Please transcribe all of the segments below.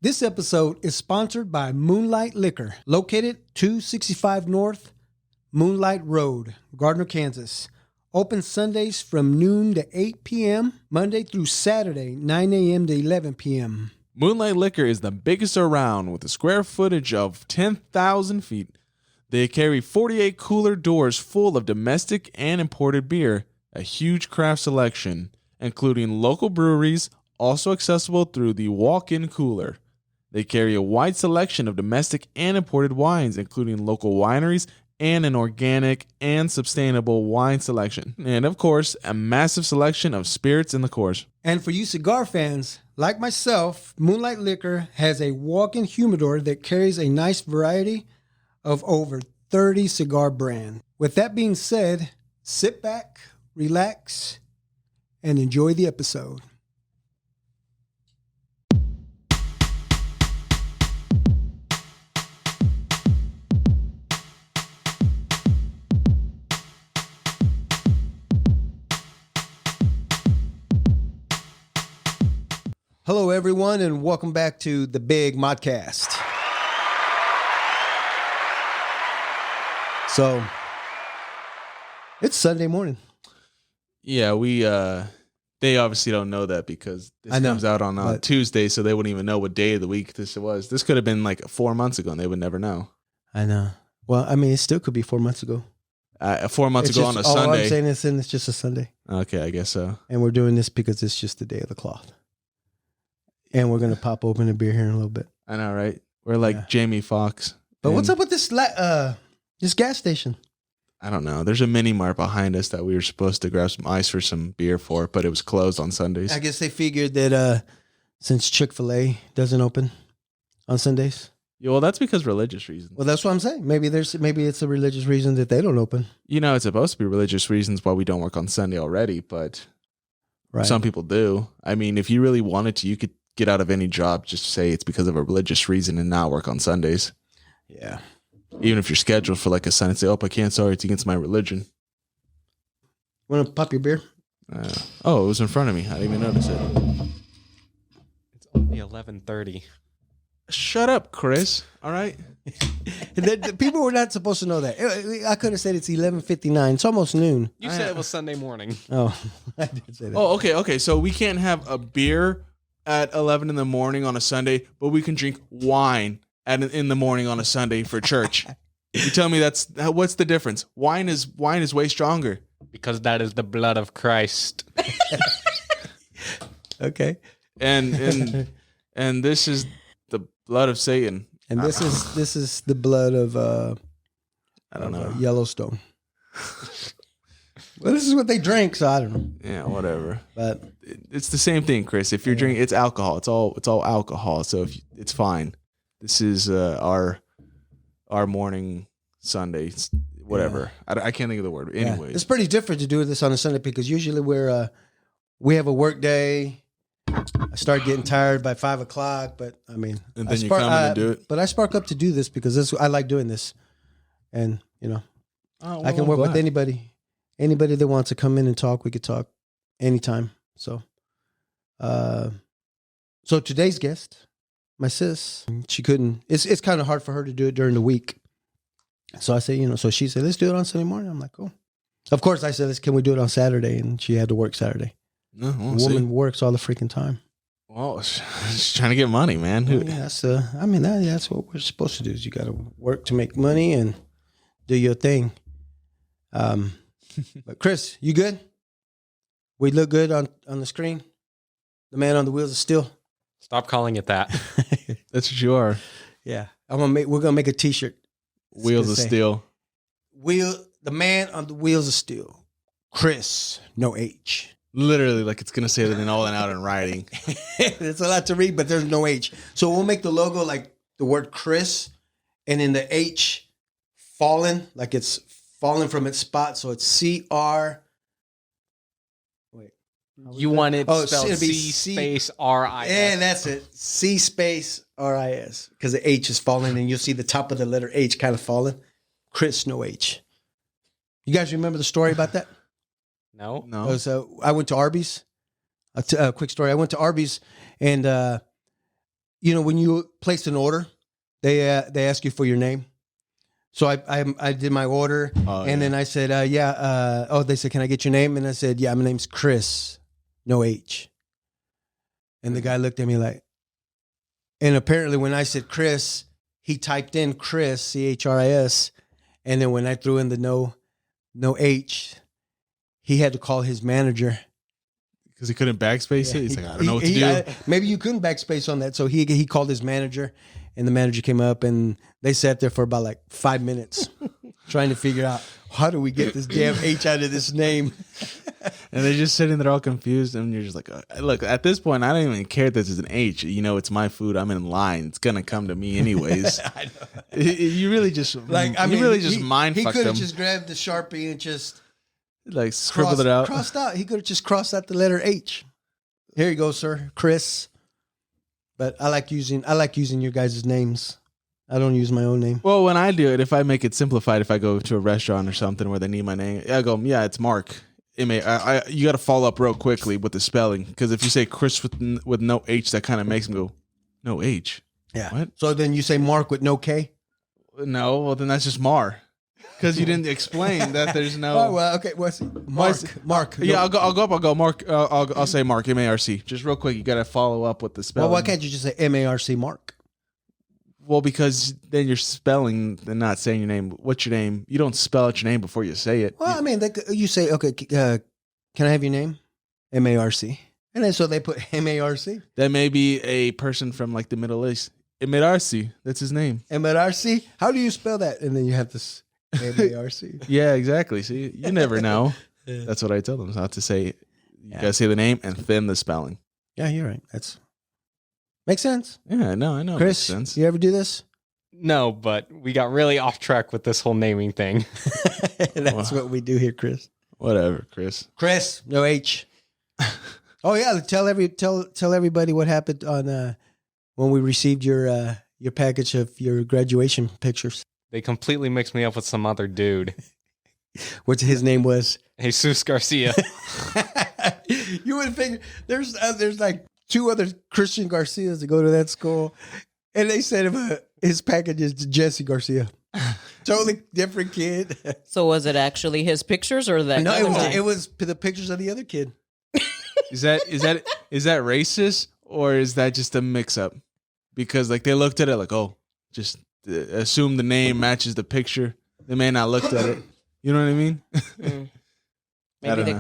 This episode is sponsored by Moonlight Liquor, located 265 North Moonlight Road, Gardner, Kansas. Open Sundays from noon to 8 p.m., Monday through Saturday, 9 a.m. to 11 p.m. Moonlight Liquor is the biggest around with a square footage of 10,000 feet. They carry 48 cooler doors full of domestic and imported beer, a huge craft selection, including local breweries, also accessible through the walk-in cooler. They carry a wide selection of domestic and imported wines, including local wineries and an organic and sustainable wine selection. And of course, a massive selection of spirits in the course. And for you cigar fans, like myself, Moonlight Liquor has a walk-in humidor that carries a nice variety of over 30 cigar brands. With that being said, sit back, relax, and enjoy the episode. Hello, everyone, and welcome back to the Big Modcast. So, it's Sunday morning. Yeah, they obviously don't know that because this comes out on Tuesday, so they wouldn't even know what day of the week this was. This could have been like 4 months ago, and they would never know. I know. Well, I mean, it still could be 4 months ago. 4 months ago on a Sunday. All I'm saying is it's just a Sunday. Okay, I guess so. And we're doing this because it's just the day of the cloth. And we're going to pop open a beer here in a little bit. I know, right? We're like Jamie Foxx. But what's up with this gas station? I don't know. There's a mini mart behind us that we were supposed to grab some ice for some beer for, but it was closed on Sundays. I guess they figured that since Chick-fil-A doesn't open on Sundays. Yeah, well, that's because religious reasons. Well, that's what I'm saying. Maybe it's a religious reason that they don't open. You know, it's supposed to be religious reasons why we don't work on Sunday already, but some people do. I mean, if you really wanted to, you could get out of any job, just say it's because of a religious reason and not work on Sundays. Yeah. Even if you're scheduled for like a Sunday, say, I can't, sorry, it's against my religion. Want to pop your beer? It was in front of me. I didn't even notice it. It's only 11:30. Shut up, Chris. All right. the people were not supposed to know that. I could have said it's 11:59. It's almost noon. You said it was Sunday morning. Oh, I did say that. Oh, okay. So we can't have a beer at 11 in the morning on a Sunday, but we can drink wine in the morning on a Sunday for church. You tell me what's the difference? Wine is way stronger. Because that is the blood of Christ. Okay. And this is the blood of Satan. And this is the blood of I don't know. Yellowstone. Well, this is what they drink, so I don't know. Yeah, whatever. But it's the same thing, Chris. If you're drinking, it's alcohol. It's all alcohol. So it's fine. This is our morning Sunday, whatever. Yeah. I can't think of the word. Anyways, it's pretty different to do this on a Sunday because usually we have a work day. I start getting tired by 5 o'clock, but I mean, and then you come in and do it. But I spark up to do this because I like doing this, and I can work with anybody that wants to come in and talk. We could talk anytime. So, so today's guest, my sis, she couldn't. It's kind of hard for her to do it during the week. So I say, so she said, let's do it on Sunday morning. I'm like, cool. Of course, I said, can we do it on Saturday? And she had to work Saturday. No, woman works all the freaking time. Well, she's trying to get money, man. Well, yeah, that's what we're supposed to do. Is you got to work to make money and do your thing. But Chris, you good? We look good on the screen. The man on the wheels of steel. Stop calling it that. That's what you are. Yeah, we're gonna make a T-shirt. Wheels of steel. The man on the wheels of steel. Chris, no H. Literally, like it's gonna say that in all and out in writing. It's a lot to read, but there's no H. So we'll make the logo like the word Chris, and in the H, fallen, like it's fallen from its spot. So it's CR. Wait. You want it spelled it'd be C space RIS. Yeah, that's it. C space RIS. Because the H is falling, and you'll see the top of the letter H kind of falling. Chris, no H. You guys remember the story about that? No. I went to Arby's. A quick story. I went to Arby's and when you place an order, they ask you for your name. So I did my order, and then I said, they said, can I get your name? And I said, yeah, my name's Chris, no H. And the guy looked at me like, and apparently when I said Chris, he typed in Chris, Chris, and then when I threw in the no H, he had to call his manager. Because he couldn't backspace it? He's like, I don't know what to do. Maybe you couldn't backspace on that. So he called his manager, and the manager came up, and they sat there for about like 5 minutes trying to figure out, how do we get this damn H out of this name? And they're just sitting there all confused, and you're just like, look, at this point, I don't even care if this is an H. It's my food. I'm in line. It's going to come to me anyways. I know. You really just, mind fucked them. He could have just grabbed the Sharpie and just... like scribbled it out. Crossed out. He could have just crossed out the letter H. Here you go, sir, Chris. But I like using your guys' names. I don't use my own name. Well, when I do it, if I make it simplified, if I go to a restaurant or something where they need my name, I go, yeah, it's Mark. You got to follow up real quickly with the spelling, because if you say Chris with no H, that kind of makes them go, no H. Yeah. What? So then you say Mark with no K? No. Well, then that's just Mar. Because you didn't explain that there's no. Oh well, okay. What's Mark? Yeah, I'll go up. I'll go Mark. I'll say Mark. MARC. Just real quick, you got to follow up with the spelling. Well, why can't you just say MARC Mark? Well, because then you're spelling and not saying your name. What's your name? You don't spell out your name before you say it. Well, I mean, you say, okay, can I have your name? MARC, and then so they put MARC. That may be a person from like the Middle East. MARC. That's his name. MARC. How do you spell that? And then you have this. MARC. Yeah, exactly. See, you never know. That's what I tell them. Not to say. You gotta say the name and then the spelling. Yeah, you're right. Makes sense. Yeah, no, I know. Chris, makes sense. You ever do this? No, but we got really off track with this whole naming thing. That's what we do here, Chris. Whatever, Chris. Chris, no H. Oh yeah, tell everybody what happened on when we received your package of your graduation pictures. They completely mixed me up with some other dude. Which his name was Jesus Garcia. You would think there's like 2 other Christian Garcias that go to that school, and they said his package is Jesse Garcia. Totally different kid. So was it actually his pictures or that? No, it was the pictures of the other kid. Is that racist, or is that just a mix up? Because like they looked at it like, oh, just assume the name matches the picture. They may not looked at it. You know what I mean?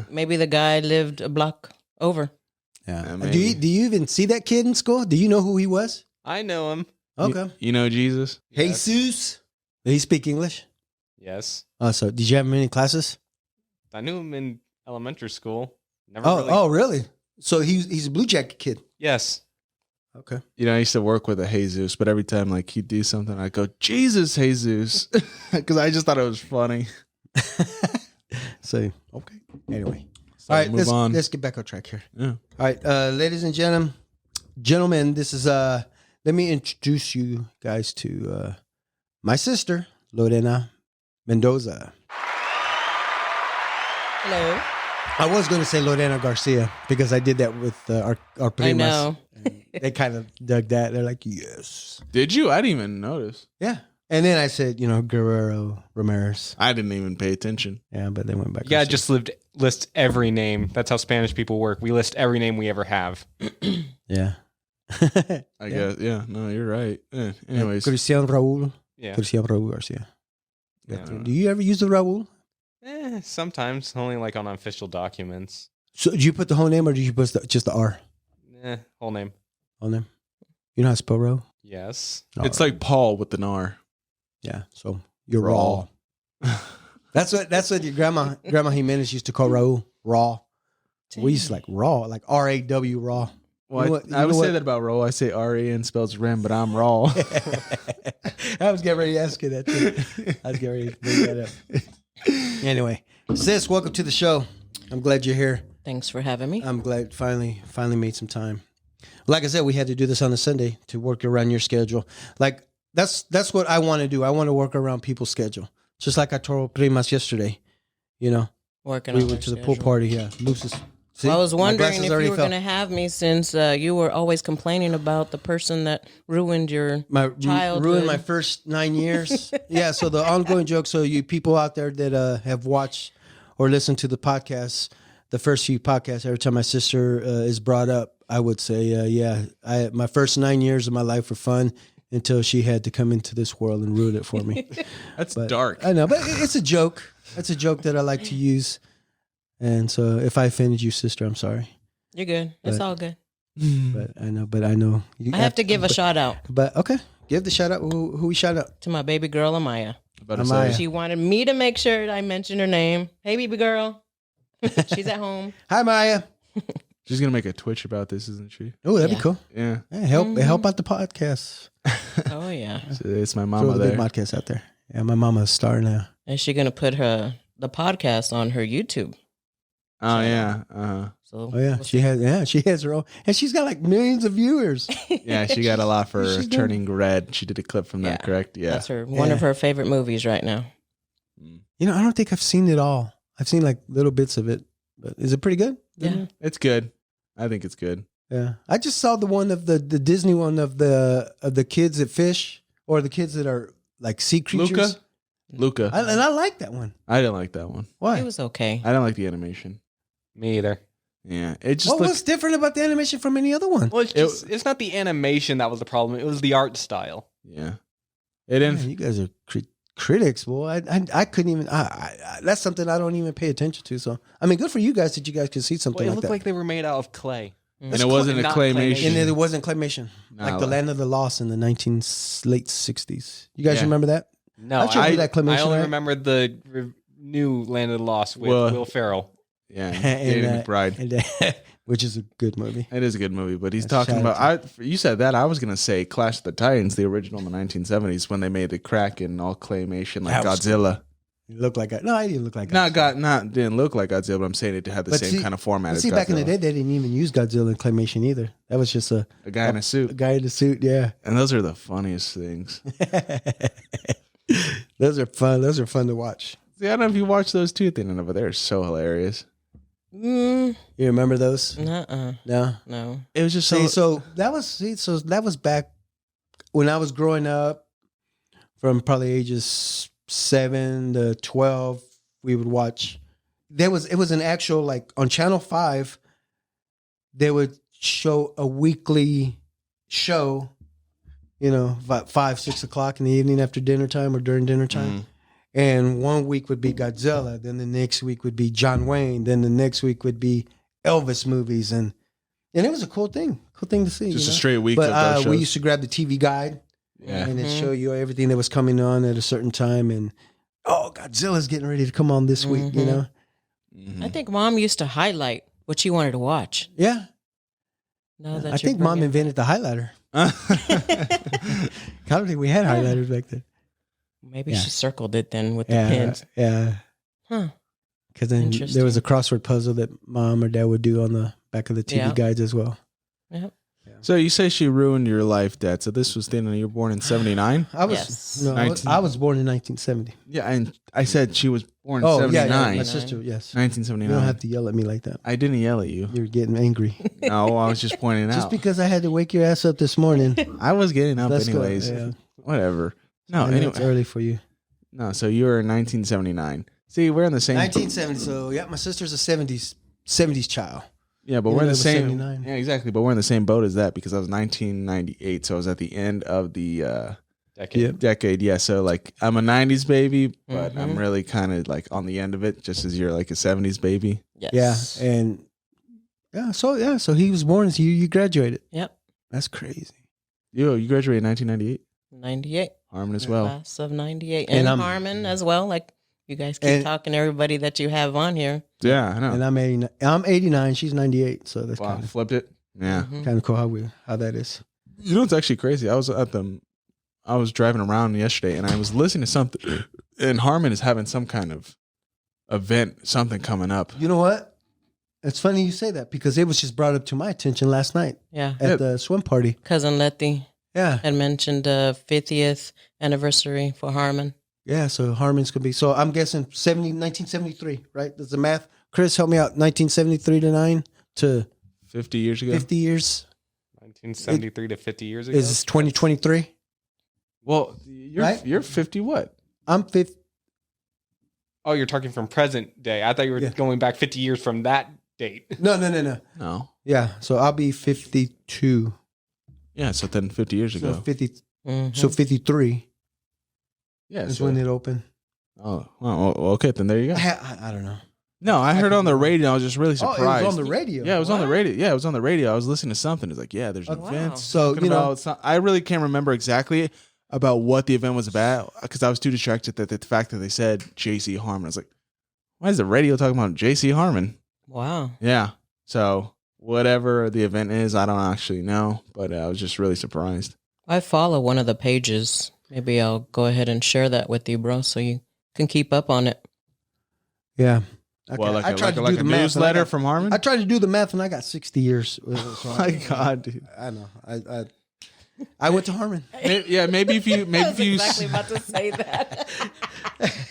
Maybe the guy lived a block over. Yeah. Do you even see that kid in school? Do you know who he was? I know him. Okay. You know Jesus? Yes. Jesus. Did he speak English? Yes. Oh, so did you have him in any classes? I knew him in elementary school. Really? So he's a Blue Jacket kid. Yes. Okay. I used to work with a Jesus, but every time like he'd do something, I'd go, Jesus, Jesus. Because I just thought it was funny. So, okay. Anyway. So all right, on. let's get back on track here. Yeah. All right, ladies and gentlemen, this is let me introduce you guys to my sister, Lorena Mendoza. Hello. I was going to say Lorena Garcia because I did that with our primas. I know. They kind of dug that. They're like, yes. Did you? I didn't even notice. Yeah. And then I said, Guerrero Ramirez. I didn't even pay attention. Yeah, but they went back. Yeah, just list every name. That's how Spanish people work. We list every name we ever have. Yeah. I guess. Yeah. No, you're right. Anyways. Cristian Raul. Yeah. Cristian Raul Garcia. Yeah. Do you ever use the Raul? Sometimes, only like on official documents. So do you put the whole name or do you put just the R? Whole name. Whole name. You know how to spell Raul? Yes. It's like Paul with an R. Yeah. So you're raw. That's what your grandma Jimenez used to call Raul. Raw. Dang. We used to like raw, like RAW raw. Well, I would say that about Raw. I say R-A-N spells Ren, but I'm raw. I was getting ready to ask you that too. I was getting ready to bring that up. Anyway, sis, welcome to the show. I'm glad you're here. Thanks for having me. I'm glad finally made some time. Like I said, we had to do this on a Sunday to work around your schedule. Like that's what I want to do. I want to work around people's schedule. Just like I told Primas yesterday, Working we on went to their the pool schedule. party. Yeah, Luce's See? Well, I was My wondering glasses if already you were fell. going to have me since you were always complaining about the person that ruined your childhood. Ruined my first 9 years. Yeah, so the ongoing joke. So you people out there that have watched or listened to the podcast, the first few podcasts, every time my sister is brought up, I would say, my first 9 years of my life were fun until she had to come into this world and ruin it for me. That's dark. I know, but it's a joke. It's a joke that I like to use. And so if I offended you, sister, I'm sorry. You're good. It's But- all good. But I know. You I have to give a shout out But okay, give the shout out. Who we shout out? to my baby girl, Amaya. About to Amaya. say, She wanted me to make sure I mentioned her name. Hey, baby girl. She's at home. Hi, Maya. she's gonna make a Twitch about this, isn't she? Oh, that'd Yeah. be cool. Yeah, Yeah, help out the podcast. Oh, yeah. it's my Throw mama the there. big podcast out there. Yeah, my mama's a star now. Is she going to put the podcast on her YouTube? Oh yeah, So Oh yeah, we'll she has her own, and she's got like millions of viewers. yeah. She got a lot for She's doing- Turning Red. She did a clip from that, Yeah. correct? Yeah. That's one of her favorite movies right now. You know, I don't think I've seen it all. I've seen like little bits of it, but is it pretty good? Yeah. It's good. I think it's good. Yeah, I just saw the one of the Disney one of the kids that fish or the kids that are like sea creatures. Luca. And I like that one. I didn't like that one. Why? It was okay. I don't like the animation. Me either. Yeah, it just What looks. was different about the animation from any other one? Well, it's not the animation that was the problem. It was the art style. Yeah, it Man, didn't. you guys are critics, boy. I couldn't even. That's something I don't even pay attention to. So I mean, good for you guys that you guys could see Well, something it like looked that. like they were made out of clay. And it wasn't a not claymation. And it wasn't claymation, No, like the Land of the Lost in the late '60s. You guys Yeah. remember that? No, That should be that claymation, I only right? remember the new Land of the Lost with Well- Will Ferrell. Yeah, And, Danny McBride. and, which is a good movie. It is a good movie, but he's That's talking shout about. You said that. I was gonna say Clash of the Titans, the original in the 1970s, when they made the Kraken all claymation like That was Godzilla. It looked like no, I didn't look like Didn't look like Godzilla, but I'm saying it had the But same see- kind of format But as see, Godzilla. back in the day, they didn't even use Godzilla in claymation either. That was just a guy in a suit, guy in a suit. Yeah, and those are the funniest things. those are fun. Those are fun to watch. See, I don't know if you watch those too, Thin, but they're so hilarious. Mm, You remember those? nuh-uh. No. No. It was just So that was back when I was growing up, from probably ages 7 to 12. We would watch. It was an actual, like, on Channel 5. They would show a weekly show, about 5, 6 o'clock in the evening after dinner time or during dinner time. And one week would be Godzilla, then the next week would be John Wayne, then the next week would be Elvis movies, and it was a cool thing to see. just a straight week But of those shows. we used to grab the TV guide Yeah. and it show you everything that was coming on at a certain time, and Godzilla's getting ready to come on this week, Mhm. I think Mom used to highlight what she wanted to watch. Yeah, Now that I think Mom invented the highlighter. I don't think we had highlighters back then. Maybe Yeah. she circled it then with the Yeah, pins. yeah. Huh. Because then Interesting. there was a crossword puzzle that Mom or Dad would do on the back of the TV Yeah. guides as well. Yep. So you say she ruined your life, Dad. So this was Thin, you were born in 79? I was Yes. no, 19. I was born in 1970. Yeah, and I said she was born in Oh, 79. my sister. Yes, you 1979. don't have to yell at me like that. I didn't yell at you. You're getting angry No, I was just pointing just out. because I had to wake your ass up this morning. I was getting up Let's go. anyways. Yeah. Whatever. No, I know it's anyway. early for you. No, so you were in 1979. See, we're in the same. 1970. So yeah, my sister's a 70s child. Yeah, but Yeah, we're in that the was same. 79. Yeah, exactly. But we're in the same boat as that because I was 1998, so I was at the end of the Decade. Yep. decade. Yeah, so like I'm a 90s baby, but I'm Mhm. really kind of like on the end of it, just as you're like a 70s baby. Yes. Yeah, and so he was born. So you graduated. Yep. That's crazy. You graduated in 1998. 98. Harmon as well. Class of 98. And And, I'm- Harmon as well. Like you guys keep And- talking to everybody that you have on here. Yeah, I know. And I'm 89. She's 98. So that's Wow, kind of flipped it. Yeah. Mhm. cool how that is. You know, it's actually crazy. I was driving around yesterday and I was listening to something, and Harmon is having some kind of event, something coming up. You know what? It's funny you say that because it was just brought up to my attention last night Yeah. at Yeah. the swim party. Cousin Letty Yeah. had mentioned the 50th anniversary for Harmon. Yeah. So Harmon's going to be, so I'm guessing 1973, right? Does the math Chris, help me out. 1973 to 9 to 50 years ago. 50 years. 1973 to 50 years ago. Is this 2023? Well, you're 50 what? I'm 50. Oh, you're talking from present day. I thought you were going back 50 years from that date. No. No. Yeah, so I'll be 52. Yeah, so then 50 years ago. So 50. So 53 Yeah, is so, when it opened. oh, well, okay, then there you go. I don't know. No, I heard on the radio. I was just really surprised. Oh, it was on the radio. Yeah, it was on the radio. Yeah, it was on the radio. I was listening to something. It's like, yeah, there's events. So, talking about I really can't remember exactly about what the event was about because I was too distracted that the fact that they said J.C. Harmon. I was like, why is the radio talking about J.C. Harmon? Wow. Yeah. So whatever the event is, I don't actually know, but I was just really surprised. I follow one of the pages. Maybe I'll go ahead and share that with you, bro, so you can keep up on it. Yeah. Okay. Well, I tried to do the newsletter from Harmon? I tried to do the math and I got 60 years. Oh my God, dude. I know. I went to Harmon. Maybe if you exactly about to say that.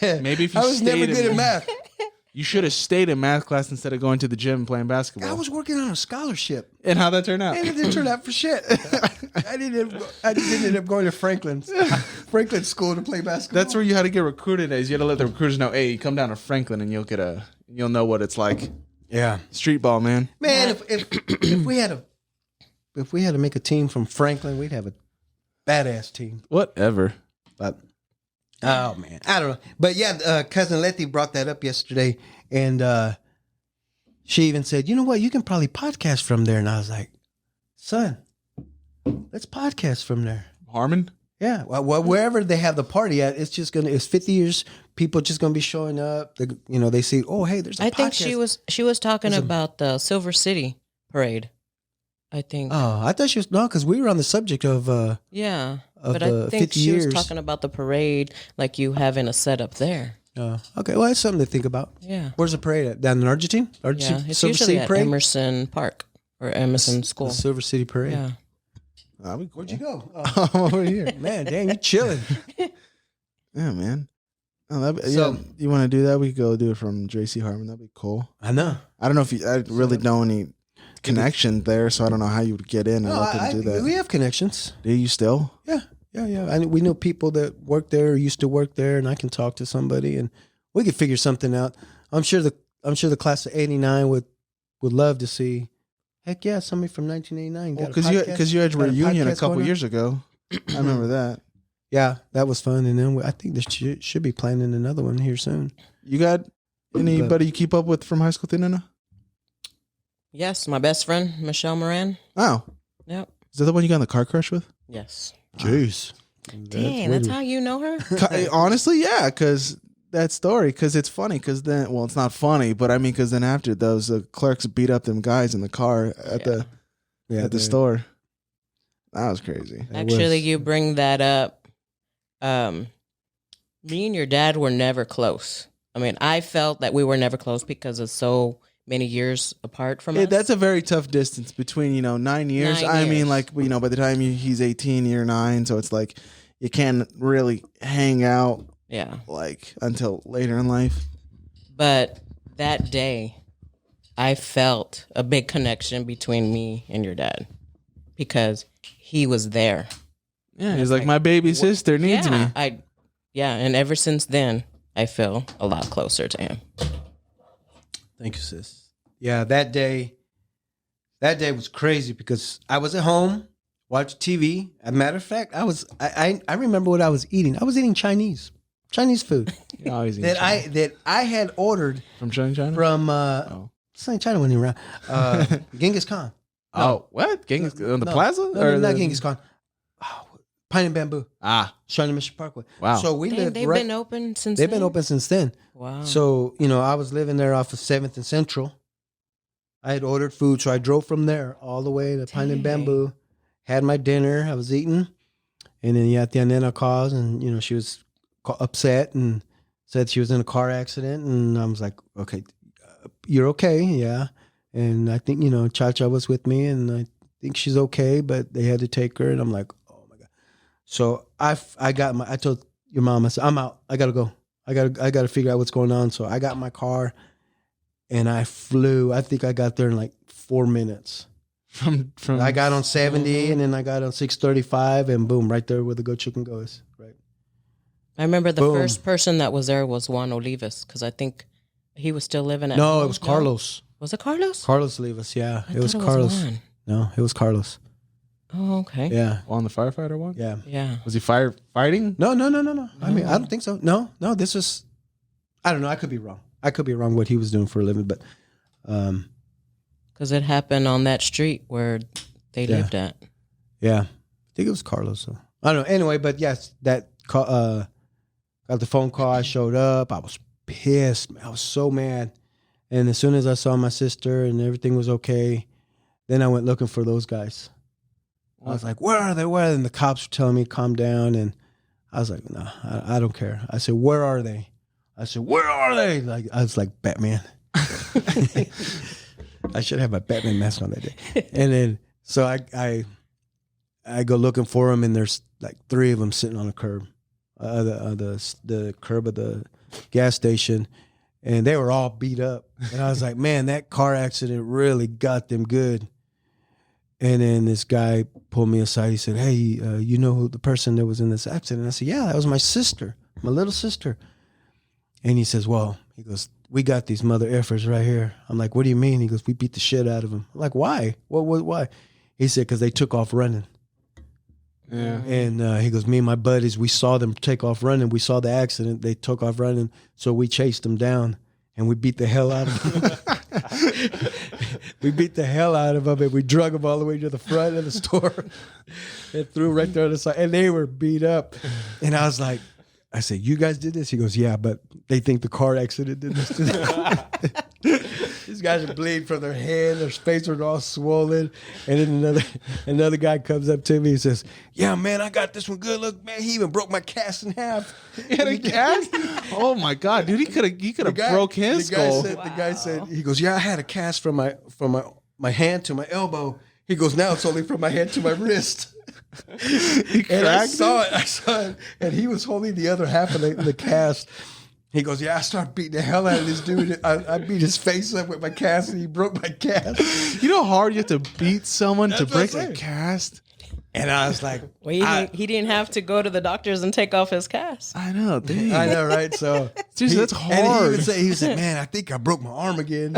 Maybe if you I was never good at math. You should have stayed in math class instead of going to the gym and playing basketball. I was working on a scholarship. And how'd that turn out? And it didn't turn out for shit. I didn't end up going to Franklin School to play basketball. That's where you had to get recruited as. You had to let the recruiters know, hey, come down to Franklin and you'll know what it's like. Yeah. Street ball, man. Man, if we had to make a team from Franklin, we'd have a badass team. Whatever. But oh man, I don't know. But yeah, cousin Letty brought that up yesterday, and she even said, "You know what? You can probably podcast from there." And I was like, "Son, let's podcast from there." Harmon? Yeah. Well, wherever they have the party at, it's 50 years. People just gonna be showing up. They see, oh hey, there's a podcast. I think she was talking about the Silver City parade. I think. Oh, I thought she was because we were on the subject of yeah. Of but the I think 50 she years. was talking about the parade, like you having a setup there. Okay, well, that's something to think about. Yeah. Where's the parade at? Down in Argentine? Yeah, it's Silver usually City at Parade? Emerson Park or Emerson School. The Silver City Parade. Yeah. Where'd you go? I'm over here. Man, damn, you chilling. Yeah, man. You want to do that? We could go do it from J.C. Harmon. That'd be cool. I know. I don't know if I really know any connection there, so I don't know how you would get in and let them do that. We have connections. Do you still? Yeah. We know people that work there or used to work there, and I can talk to somebody, and we could figure something out. I'm sure the class of '89 would love to see. Heck yeah, somebody from 1989. Because you had a reunion a couple years ago. I remember that. Yeah, that was fun, and then I think they should be planning another one here soon. You got anybody you keep up with from high school, Nana? Yes, my best friend Michelle Moran. Oh, Yep. is that the one you got in the car crash with? Yes. Jeez. Dang, that's how you know her? Honestly, yeah, because that story, because it's funny, because then, well, it's not funny, but I mean, because then after those clerks beat up them guys in the car at the store. That was crazy. Actually, you bring that up. Me and your dad were never close. I mean, I felt that we were never close because of so many years apart from us. That's a very tough distance between, 9 years. 9 I years. mean, like, by the time he's 18, you're 9, so it's like you can't really hang out like until later in life. But that day, I felt a big connection between me and your dad because he was there. Yeah, he's like my baby sister needs me. And ever since then, I feel a lot closer to him. Thank you, sis. Yeah, that day was crazy because I was at home, watched TV. As a matter of fact, I remember what I was eating. I was eating Chinese food that I had ordered from China. From China wasn't around. Genghis Khan. Oh, what? Genghis on the plaza? No, not Genghis Khan. Pine and Bamboo. Shawnee Mission Parkway. Wow. So they've been open since They've been open since then. Wow. So, I was living there off of 7th and Central. I had ordered food, so I drove from there all the way to Pine and Bamboo, had my dinner, I was eating, and then at the end I called, and, she was upset and said she was in a car accident, and I was like, okay, you're okay, yeah. And I think, Cha-Cha was with me, and I think she's okay, but they had to take her, and I'm like, so I told your mom, I said, I'm out. I got to go. I got to figure out what's going on. So I got in my car and I flew. I think I got there in like 4 minutes. From I got on 70 and then I got on 635 and boom, right there where the Go Chicken goes. Right. I remember the Boom. first person that was there was Juan Olivas because I think he was still living at No, home. it was Carlos. Was it Carlos? Carlos Olivas, yeah. I It was thought Carlos. Juan. No, it was Carlos. Oh, okay. Yeah. on the firefighter one. Yeah. Yeah. Was he fighting? No. I mean, I don't think so. No, this was, I don't know. I could be wrong. What he was doing for a living, but Because it happened on that street where they lived at. yeah, I think it was Carlos. So. I don't know. Anyway, but yes, that got the phone call. I showed up. I was pissed. I was so mad. And as soon as I saw my sister and everything was okay, then I went looking for those guys. I was like, where are they? Where are they? And the cops were telling me, calm down. And I was like, no, I don't care. I said, where are they? I said, where are they? Like I was like, Batman. I should have my Batman mask on that day. And then, so I go looking for them, and there's like 3 of them sitting on the curb, the curb of the gas station, and they were all beat up. And I was like, man, that car accident really got them good. And then this guy pulled me aside. He said, hey, you know who the person that was in this accident? I said, yeah, that was my sister, my little sister. And he says, well, he goes, we got these mother effers right here. I'm like, what do you mean? He goes, we beat the shit out of them. I'm like, why? Why? He said, because they took off running. Yeah. And he goes, me and my buddies, we saw them take off running. We saw the accident. They took off running. So we chased them down and we beat the hell out of them. We beat the hell out of them and we drug them all the way to the front of the store and threw right there on the side. And they were beat up. And I was like, I said, you guys did this? He goes, yeah, but they think the car accident did this to them. These guys are bleeding from their head. Their faces are all swollen. And then another guy comes up to me and says, yeah, man, I got this one good. Look, man, he even broke my cast in half. He had a cast? Oh my God, dude! He could have broke his skull. The guy said, he goes, yeah, I had a cast from my hand to my elbow. He goes, now it's only from my hand to my wrist. And I saw it, and he was holding the other half of the cast. He goes, yeah, I started beating the hell out of this dude. I beat his face up with my cast, and he broke my cast. You know how hard you have to beat someone to That's break what I'm a saying. cast? And I was like, Well, he didn't have to go to the doctors and take off his cast. I know, dang. I know, right? So Seriously, that's And hard. he said, man, I think I broke my arm again.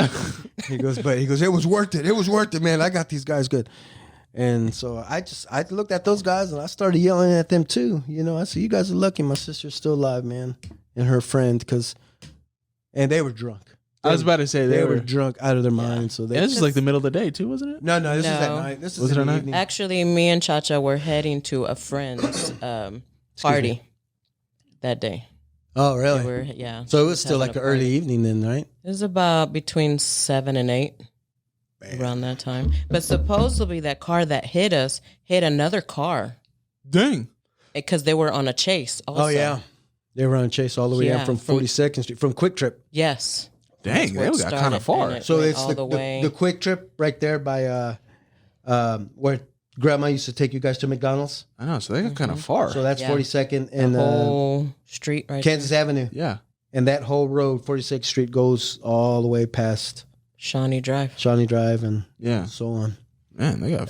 He goes, it was worth it. It was worth it, man. I got these guys good. And so I looked at those guys and I started yelling at them too. You know, I said, you guys are lucky my sister's still alive, man. And her friend, and they were drunk. I was about to say They were drunk out of their minds. So And this was like the middle of the day too, wasn't it? no, this is at No. night. This is Was it in at the night? evening. Actually, me and Chacha were heading to a friend's party that day. Oh, really? Yeah. So it she was still having like a an early party. evening then, right? It was about between 7 and 8. Around that time. But supposedly that car that hit us hit another car Dang. because they were on a chase also. Oh, yeah. They were on a chase all the way Yeah, down from from- 42nd Street, from Quick Trip. Yes. Dang, where they it got kind started, of far. and it So went it's all the way. the Quick Trip right there by where Grandma used to take you guys to McDonald's. I know, so they got kind of far. So that's Yeah. 42nd the and whole street right Kansas Avenue. yeah. And that whole road, 46th Street, goes all the way past there. Shawnee Drive. Shawnee Drive and Yeah. so on. Man, they got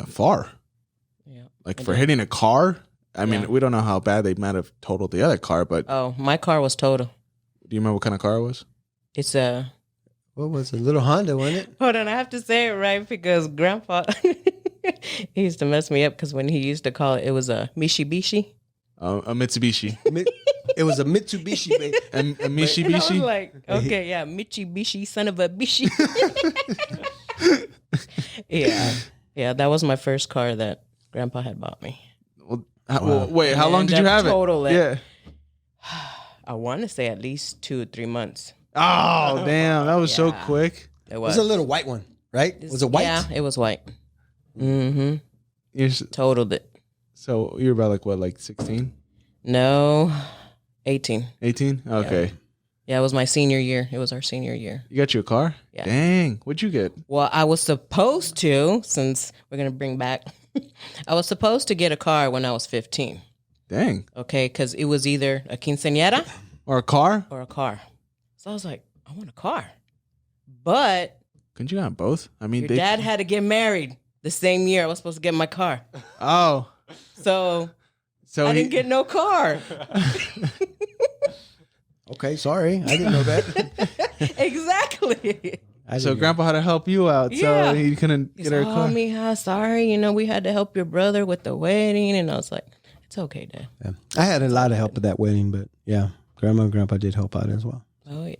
far. Yeah. Like for hitting a car. I mean, Yeah. we don't know how bad they might have totaled the other car, but Oh, my car was total. do you remember what kind of car it was? It's a What was it? Little Honda, wasn't it? Hold on, I have to say it right because Grandpa he used to mess me up because when he used to call it, it was a Mitsubishi. A Mitsubishi. It was a Mitsubishi, baby. A And I was Mitsubishi? like, okay, yeah, Mitsubishi, son of a bishi. yeah, that was my first car that Grandpa had bought me. Well, wait, how And long did you that have it? total it. Yeah. I want to say at least 2 or 3 months. Oh, damn. That was so Yeah. quick. It It was. was a little white one, right? Was it white? Yeah, it was white. Mm-hmm. Totaled it. So you were about like what, like 16? No, 18. 18? Okay. Yeah, it was my senior year. It was our senior year. You got you a car? Yeah. Dang. What'd you get? Well, I was supposed to, since we're going to bring back, I was supposed to get a car when I was 15. Dang. Okay, because it was either a quinceañera Or a car? or a car. So I was like, I want a car. But Couldn't you got both? I mean, your dad had to get married the same year I was supposed to get my car. Oh, So so I didn't get no car. Okay, sorry. I didn't know that. Exactly. So Grandpa had to help you out, Yeah. so he couldn't He's get her a like, car. oh, mija, sorry. We had to help your brother with the wedding. And I was like, it's okay, Dad. Yeah. I had a lot of help at that wedding, but yeah, Grandma and Grandpa did help out as well. Oh, yeah.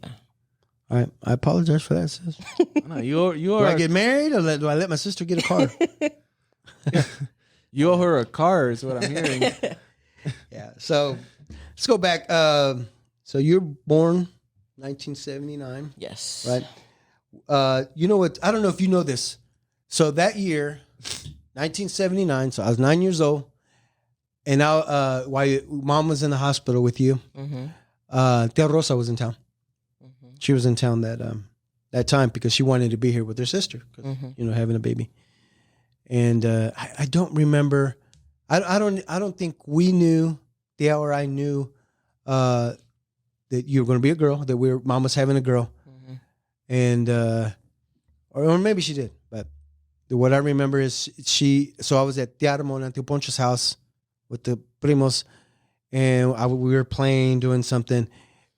All right. I apologize for that, sis. No, you Do are I get married or do I let my sister get a car? you owe her a car, is what I'm hearing. Yeah. So let's go back. So you're born 1979, Yes. right? You know what? I don't know if you know this. So that year, 1979, so I was 9 years old. And now, while mom was in the hospital with you, Tia Rosa was in town. She was in town that time because she wanted to be here with her sister, 'cause, having a baby. And I don't remember. I don't think we knew, Tia or I knew that you were going to be a girl. That mom was having a girl, and or maybe she did. But what I remember is So I was at Tia Ramona and Tio Poncho's house with the primos, and we were playing, doing something.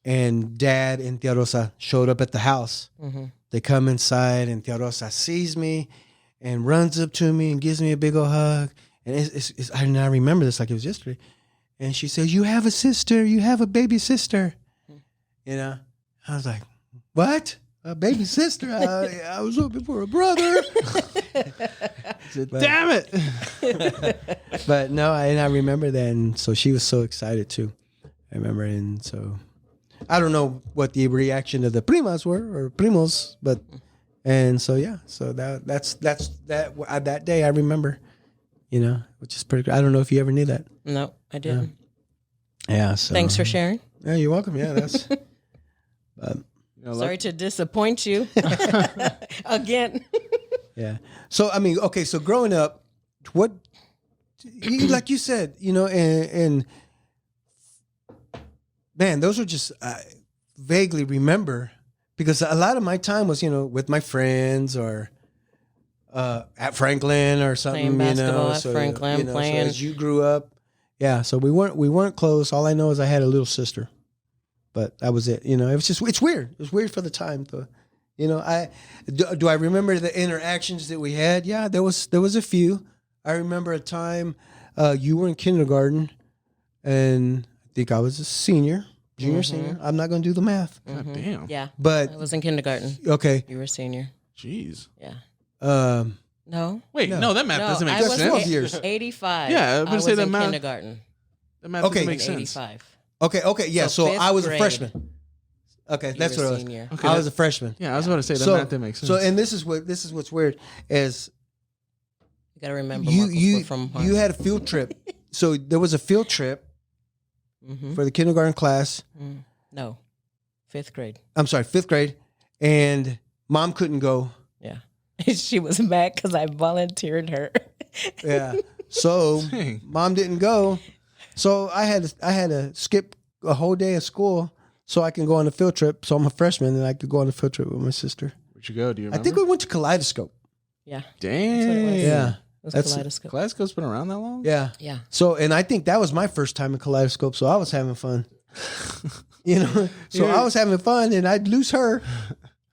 And Dad and Tia Rosa showed up at the house. They come inside, and Tia Rosa sees me and runs up to me and gives me a big old hug. And I remember this like it was yesterday. And she says, "You have a sister. You have a baby sister." I was like, "What? A baby sister? I was hoping for a brother." Damn it. But no, and I remember that. And so she was so excited too. I remember. And so I don't know what the reaction of the primas were or primos, but, and so, yeah, so that's that day I remember, which is pretty good. I don't know if you ever knew that. No, I didn't. Yeah. So Thanks for sharing. Yeah, you're welcome. Yeah. That's, Sorry to disappoint you again. yeah. So, I mean, okay. So growing up, like you said, and man, those were just vaguely remember, because a lot of my time was, with my friends or at Franklin or something. Playing basketball at Franklin, playing. So as you grew up, yeah. So we weren't close. All I know is I had a little sister, but that was it. It was just, it's weird. It was weird for the time, though. Do I remember the interactions that we had? Yeah, there was a few. I remember a time you were in kindergarten, and I think I was a senior. Junior, senior. I'm not going to do the math. God damn. Yeah. But I was in kindergarten. okay. You were a senior. Jeez. Yeah. No. Wait, no, that math doesn't make I was sense. 12 years. 85. Yeah, I was gonna say in that math- kindergarten. That math Okay. doesn't make In sense. 85. Okay. Yeah. So So I was a fifth freshman. Okay, You that's were what I was. senior. Okay, I was a freshman. Yeah, I was about to say that So, math didn't make sense. so, and this is what's weird is You got to remember you Marcos from Harlem. you had a field trip. So there was a field trip Mhm. for the kindergarten class. No. 5th grade. I'm sorry, 5th grade, and mom couldn't go. Yeah. She was mad because I volunteered her. Yeah. So Dang. mom didn't go. So I had to skip a whole day of school so I can go on a field trip. So I'm a freshman and I could go on a field trip with my sister. Where'd you go? Do you I remember? think we went to Kaleidoscope. Yeah. Dang. Yeah. It was That's- Kaleidoscope. Kaleidoscope's been around that long? Yeah. Yeah. So, and I think that was my first time in Kaleidoscope. So I was having fun. So I was having fun and I'd lose her.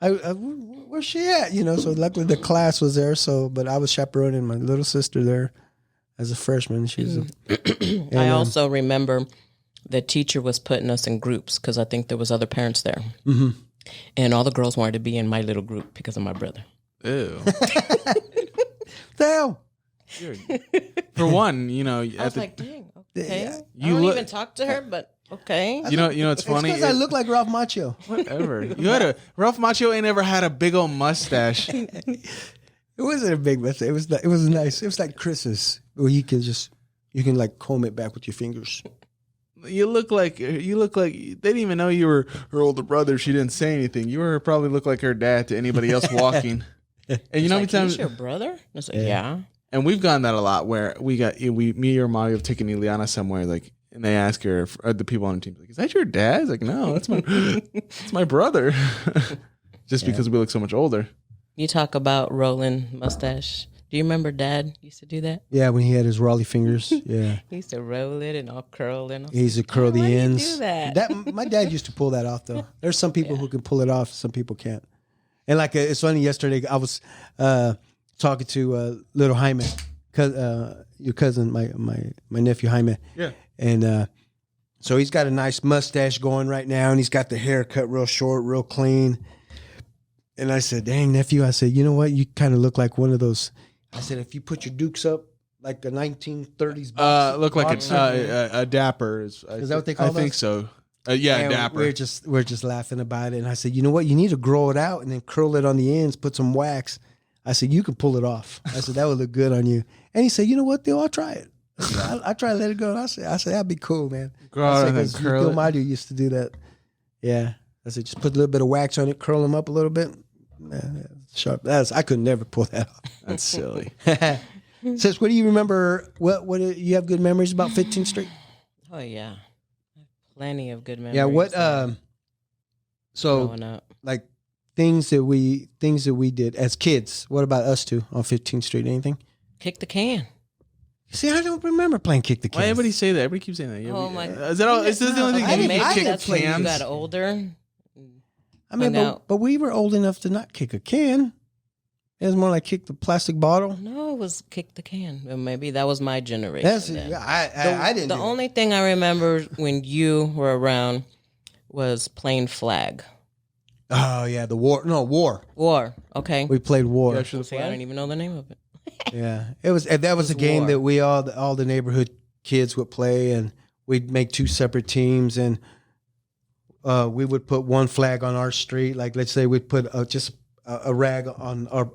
Where's she at? So luckily the class was there. So, but I was chaperoning my little sister there as a freshman. She was. I also remember the teacher was putting us in groups because I think there was other parents there. Mm-hmm. And all the girls wanted to be in my little group because of my brother. Ew. Damn. For one, I was like, dang, okay. Yeah. I You don't look- even talk to her, but okay. You know, it's It's funny. because I look like Ralph Macchio. Whatever. Ralph Macchio ain't ever had a big old mustache. It wasn't a big mess. It was nice. It was like Chris's, where you can like comb it back with your fingers. You look like they didn't even know you were her older brother. She didn't say anything. You probably look like her dad to anybody else walking. And you know how many Like, times? he's your brother? I was like, yeah. And we've gotten that a lot where me or Mario have taken Ileana somewhere, like, and they ask her, the people on the team, like, is that your dad? It's like, no, that's my brother. just because we look so much older. You talk about rolling mustache. Do you remember Dad used to do that? Yeah, when he had his Raleigh fingers. Yeah. He used to roll it and all curl and all. He used to curl the Why do you ends. do that? My dad used to pull that off, though. There's some people who can pull it off, some people can't. And like it's funny. Yesterday, I was talking to little Jaime, your cousin, my nephew Jaime. Yeah. And so he's got a nice mustache going right now, and he's got the hair cut real short, real clean. And I said, "Dang, nephew," I said, "You know what? You kind of look like one of those." I said, "If you put your dukes up like a 1930s boxer, Look like a dapper. Is that what they call I think so. Yeah, dapper. We're just laughing about it. And I said, "You know what? You need to grow it out and then curl it on the ends, put some wax." I said, "You can pull it off." I said, "That would look good on you." And he said, "You know what, Theo? I'll try it." I try to let it go. And I said, "That'd be cool, man." Bill Mario used to do that. Yeah. I said, "Just put a little bit of wax on it, curl them up a little bit." Sharp. I could never pull that off. That's silly. Sis, what do you remember? What you have good memories about 15th Street? Oh yeah, plenty of good memories. Yeah. What? So growing up. like things that we did as kids. What about us two on 15th Street? Anything? Kick the can. See, I don't remember playing kick the can. Why everybody say that? Everybody keeps saying that. Yeah, Oh my! Is that all? Is this the only thing? I didn't- Maybe I didn't that's play when you cans. got older. I mean, hung out. but we were old enough to not kick a can. It was more like kick the plastic bottle. No, it was kick the can. Or maybe that was my generation. then. I didn't. The do only thing I remember when you were around was playing flag. Oh yeah, the war. No war. War. Okay. We played war. Yeah, sure, the See, I flag? don't even know the name of it. Yeah, it was. That was a game war. that we all the neighborhood kids would play, and we'd make two separate teams, and we would put one flag on our street. Like let's say we'd put just a rag on our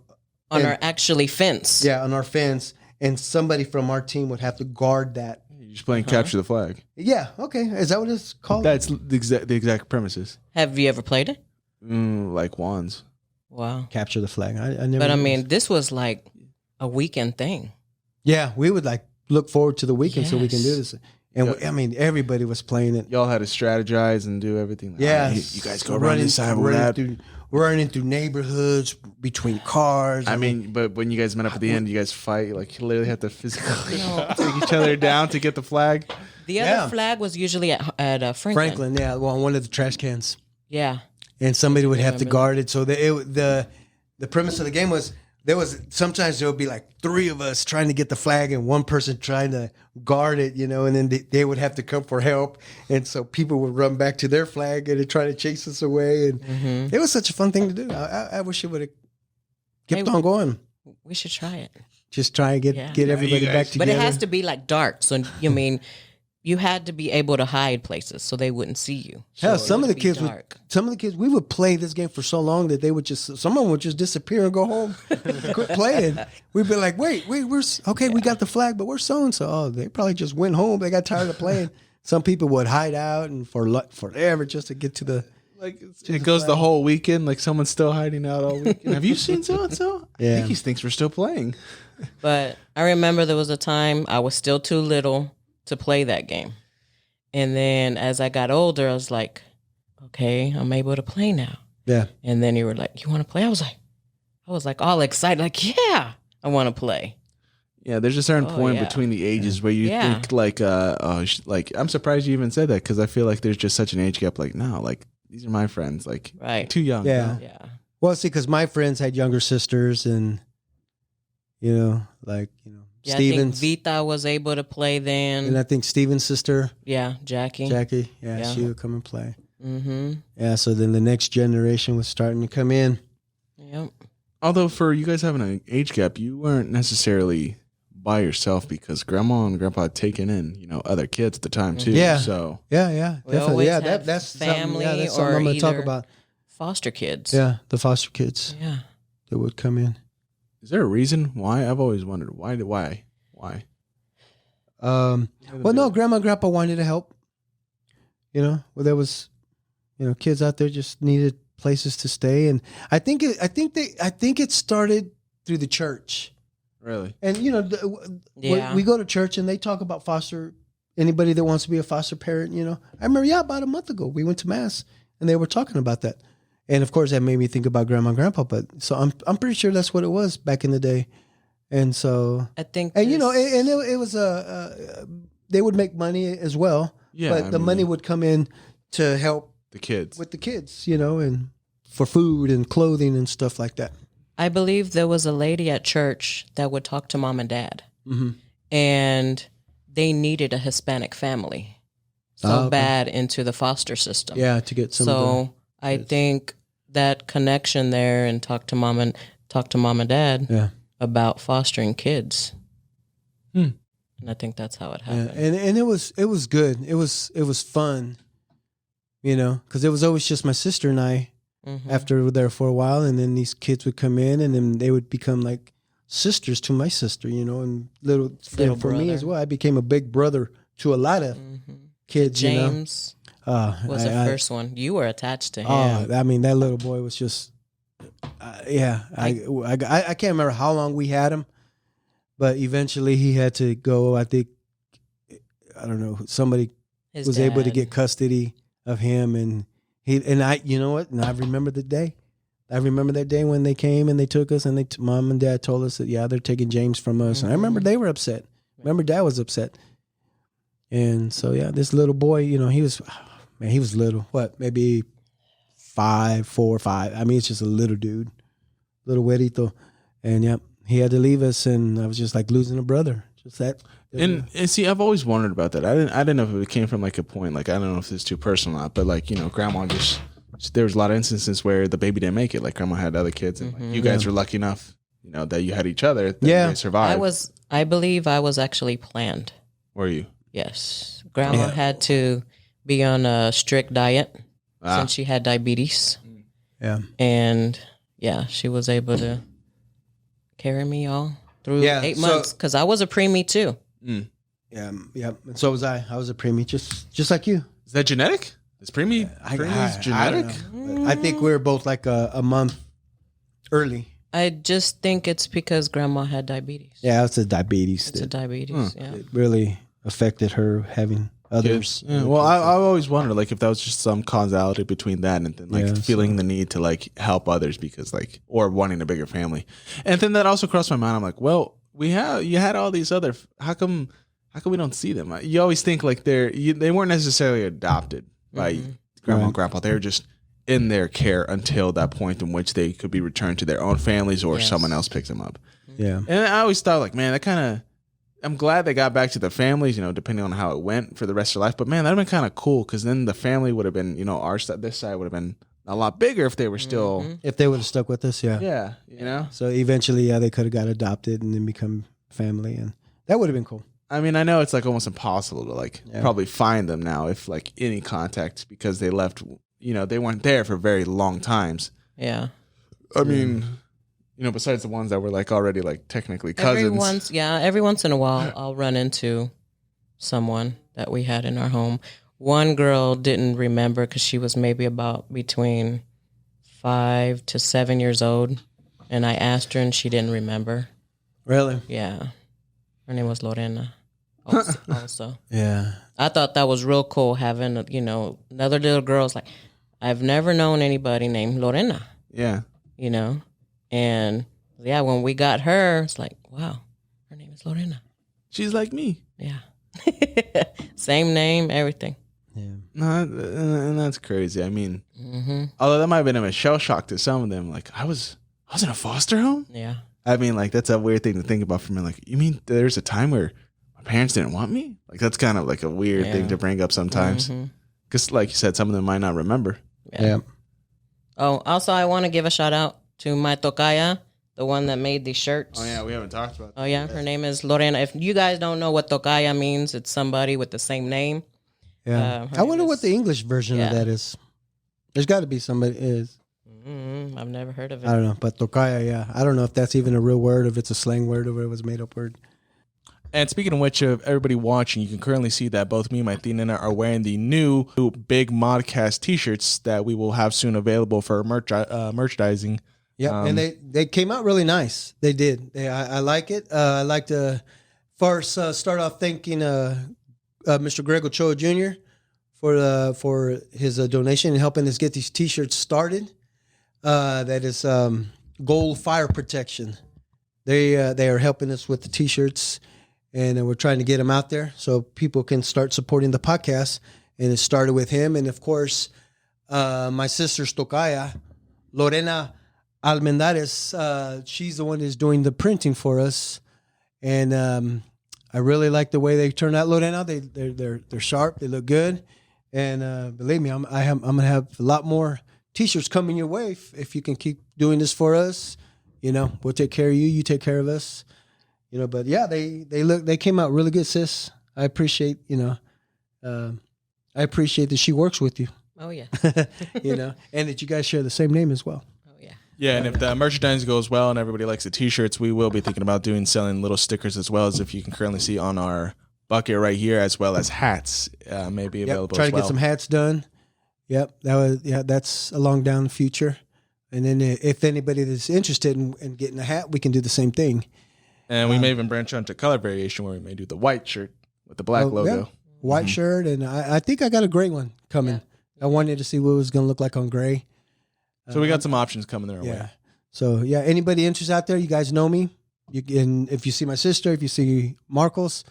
Our actually fence. on our fence, and somebody from our team would have to guard that. You're just playing capture the flag. Yeah, okay, is that what it's called? That's the exact premises. Have you ever played it? Like wands. Wow. Capture the flag. I never. But I knew mean, this. this was like a weekend thing. Yeah, we would like look forward to the weekend so we can do Yes. this. And I mean, everybody was playing it. Y'all had to strategize and do everything. Like, Yeah, "Hey, you guys go around this side with that. running through neighborhoods between cars. I mean, but when you guys met up at the end, you guys fight. Like, you literally have to physically take each other down to get the flag. The other flag was usually at Franklin. Franklin, yeah, well, one of the trash cans, Yeah. and somebody would have to remember guard it. So the premise of the game was sometimes there would be like three of us trying to get the flag and one person trying to guard it, and then they would have to come for help, and so people would run back to their flag and try to chase us away, and it was such a fun thing to do. I wish it would have kept on going. We should try it. Just try and get everybody you back guys- together. But it has to be like dark. So, you mean, you had to be able to hide places so they wouldn't see you. Hell, So some it of the would be kids dark. we would play this game for so long that some of them would just disappear and go home, quit playing. We'd be like, wait, we got the flag, but we're so and so. Oh, they probably just went home. They got tired of playing. Some people would hide out and forever just to get to the. Like, it goes the whole weekend. Like, someone's still hiding out all weekend. Have you seen so and so? I Yeah. think he thinks we're still playing. But I remember there was a time I was still too little to play that game. And then as I got older, I was like, okay, I'm able to play now. Yeah. And then you were like, you want to play? I was like all excited, like, yeah, I want to play. Yeah, there's a certain Oh, point yeah. between the ages where you Yeah. think like, like I'm surprised you even said that because I feel like there's just such an age gap. Like, no, like these are my friends. Like, Right. too young. Yeah. no? Yeah. Well, see, because my friends had younger sisters, and Yeah, Steven's, I think Vita was able to play then. and I think Steven's sister Yeah, Jackie. Jackie, Yeah. she would come and play. Mm-hmm. Yeah, so then the next generation was starting to come in. Yep. Although for you guys having an age gap, you weren't necessarily by yourself because grandma and grandpa had taken in, other kids at the time too. Yeah. So Yeah, We definitely. always Yeah, have that's family something, that's something or I'm going to talk either- about. Foster kids. Yeah, the foster kids Yeah. that would come in. is there a reason why? I've always wondered why. Well, no, grandma and grandpa wanted to help. Well, there was, kids out there just needed places to stay, and I think it started through the church. Really? And Yeah. we go to church and they talk about anybody that wants to be a foster parent. I remember, about a month ago we went to mass and they were talking about that, And of course, that made me think about grandma and grandpa. But so I'm pretty sure that's what it was back in the day. And so I think, and it was they would make money as well. Yeah, but the money would come in to help the kids. with the kids, and for food and clothing and stuff like that. I believe there was a lady at church that would talk to mom and dad, and they needed a Hispanic family so bad into the foster system. Yeah, to get some. So I think that connection there, and talk to mom and dad about fostering kids. And I think that's how it happened. And it was good. It was fun, because it was always just my sister and I. After we were there for a while, and then these kids would come in, and then they would become like sisters to my sister, and little for me as well. I became a big brother to a lot of kids. James was the first one. You were attached to him. I mean, that little boy was just, I can't remember how long we had him, but eventually he had to go. I think, I don't know, somebody was able to get custody of him, and I, you know what? And I remember the day. I remember that day when they came and they took us, and mom and dad told us that they're taking James from us. And I remember they were upset. Remember dad was upset. And so this little boy, he was little. What, maybe 4 or 5. I mean, it's just a little dude, little güerito. And he had to leave us, and I was just like losing a brother. Just that. And see, I've always wondered about that. I didn't know if it came from like a point, like I don't know if it's too personal or not, but like, grandma just there was a lot of instances where the baby didn't make it. Like grandma had other kids, and like, you guys were lucky enough, that you had each other. That you guys survived. I believe I was actually planned. Were you? Yes. Grandma had to be on a strict diet since she had diabetes. Yeah. And she was able to carry me all through 8 months, because I was a preemie too. Yeah. And so was I. I was a preemie, just like you. Is that genetic? Is preemie genetic? I don't know. I think we were both like a month early. I just think it's because grandma had diabetes. Yeah, it's a diabetes. It's a diabetes. Yeah. It really affected her having others. Yeah. Well, I always wondered like if that was just some causality between that and then like feeling the need to like help others because like or wanting a bigger family. And then that also crossed my mind. I'm like, well, you had all these other. How come we don't see them? You always think like they weren't necessarily adopted by grandma and grandpa. They were just in their care until that point in which they could be returned to their own families or someone else picks them up. Yeah. And I always thought like, man, that kind of. I'm glad they got back to their families, depending on how it went for the rest of their life. But man, that'd been kind of cool because then the family would have been, our side, this side would have been a lot bigger if they were still. If they would have stuck with us, Yeah, So eventually, they could have got adopted and then become family, and that would have been cool. I mean, I know it's like almost impossible to like probably find them now if like any contact because they left. They weren't there for very long times. Yeah. I mean. Besides the ones that were like already like technically cousins. Every once in a while, I'll run into someone that we had in our home. One girl didn't remember because she was maybe about between 5 to 7 years old. And I asked her and she didn't remember. Really? Yeah. Her name was Lorena also. Yeah. I thought that was real cool having, another little girl's like, I've never known anybody named Lorena. Yeah. And when we got her, it's like, wow, her name is Lorena. She's like me. Yeah. Same name, everything. Yeah. No, and that's crazy. I mean, although that might have been a shell shock to some of them. Like I was in a foster home. Yeah. I mean, like that's a weird thing to think about for me. Like, you mean there's a time where my parents didn't want me? Like that's kind of like a weird thing to bring up sometimes. Because like you said, some of them might not remember. Yeah. Oh, also I want to give a shout out to my tocaya, the one that made these shirts. Oh, yeah, we haven't talked about that. Oh, yeah, her name is Lorena. If you guys don't know what tocaya means, it's somebody with the same name. Yeah. I wonder what the English version of that is. There's got to be somebody is. I've never heard of it. I don't know, but tocaya, I don't know if that's even a real word, if it's a slang word, or if it was a made-up word. And speaking of which, of everybody watching, you can currently see that both me and my Tina are wearing the new big Modcast t-shirts that we will have soon available for merchandising. Yeah, and they came out really nice. They did. I like it. I like to first start off thanking Mr. Greg Ochoa Jr. for his donation and helping us get these T-shirts started. that is Gold Fire Protection. They are helping us with the T-shirts, and we're trying to get them out there so people can start supporting the podcast. And it started with him, and of course, my sister Stokaya, Lorena Almendares. She's the one who's doing the printing for us, and I really like the way they turn out. Lorena, they're sharp, they look good, and believe me, I'm gonna have a lot more T-shirts coming your way if you can keep doing this for us. You know, we'll take care of you. You take care of us. You know, but yeah, they came out really good, sis. I appreciate I appreciate that she works with you. Oh yeah. You know, and that you guys share the same name as well. Oh yeah. Yeah, and if the merchandise goes well and everybody likes the T-shirts, we will be thinking about selling little stickers as well, as if you can currently see on our bucket right here, as well as hats may be available. Try as to well. get some hats done. Yep, that's along down the future. And then if anybody that's interested in getting a hat, we can do the same thing. And we may even branch out to color variation where we may do the white shirt with the black logo. Yeah. White shirt, and I think I got a gray one coming. I wanted to see what it was going to look like on gray. So we got some options coming their way. So yeah, anybody interested out there, you guys know me. You can, if you see my sister, if you see Marcos,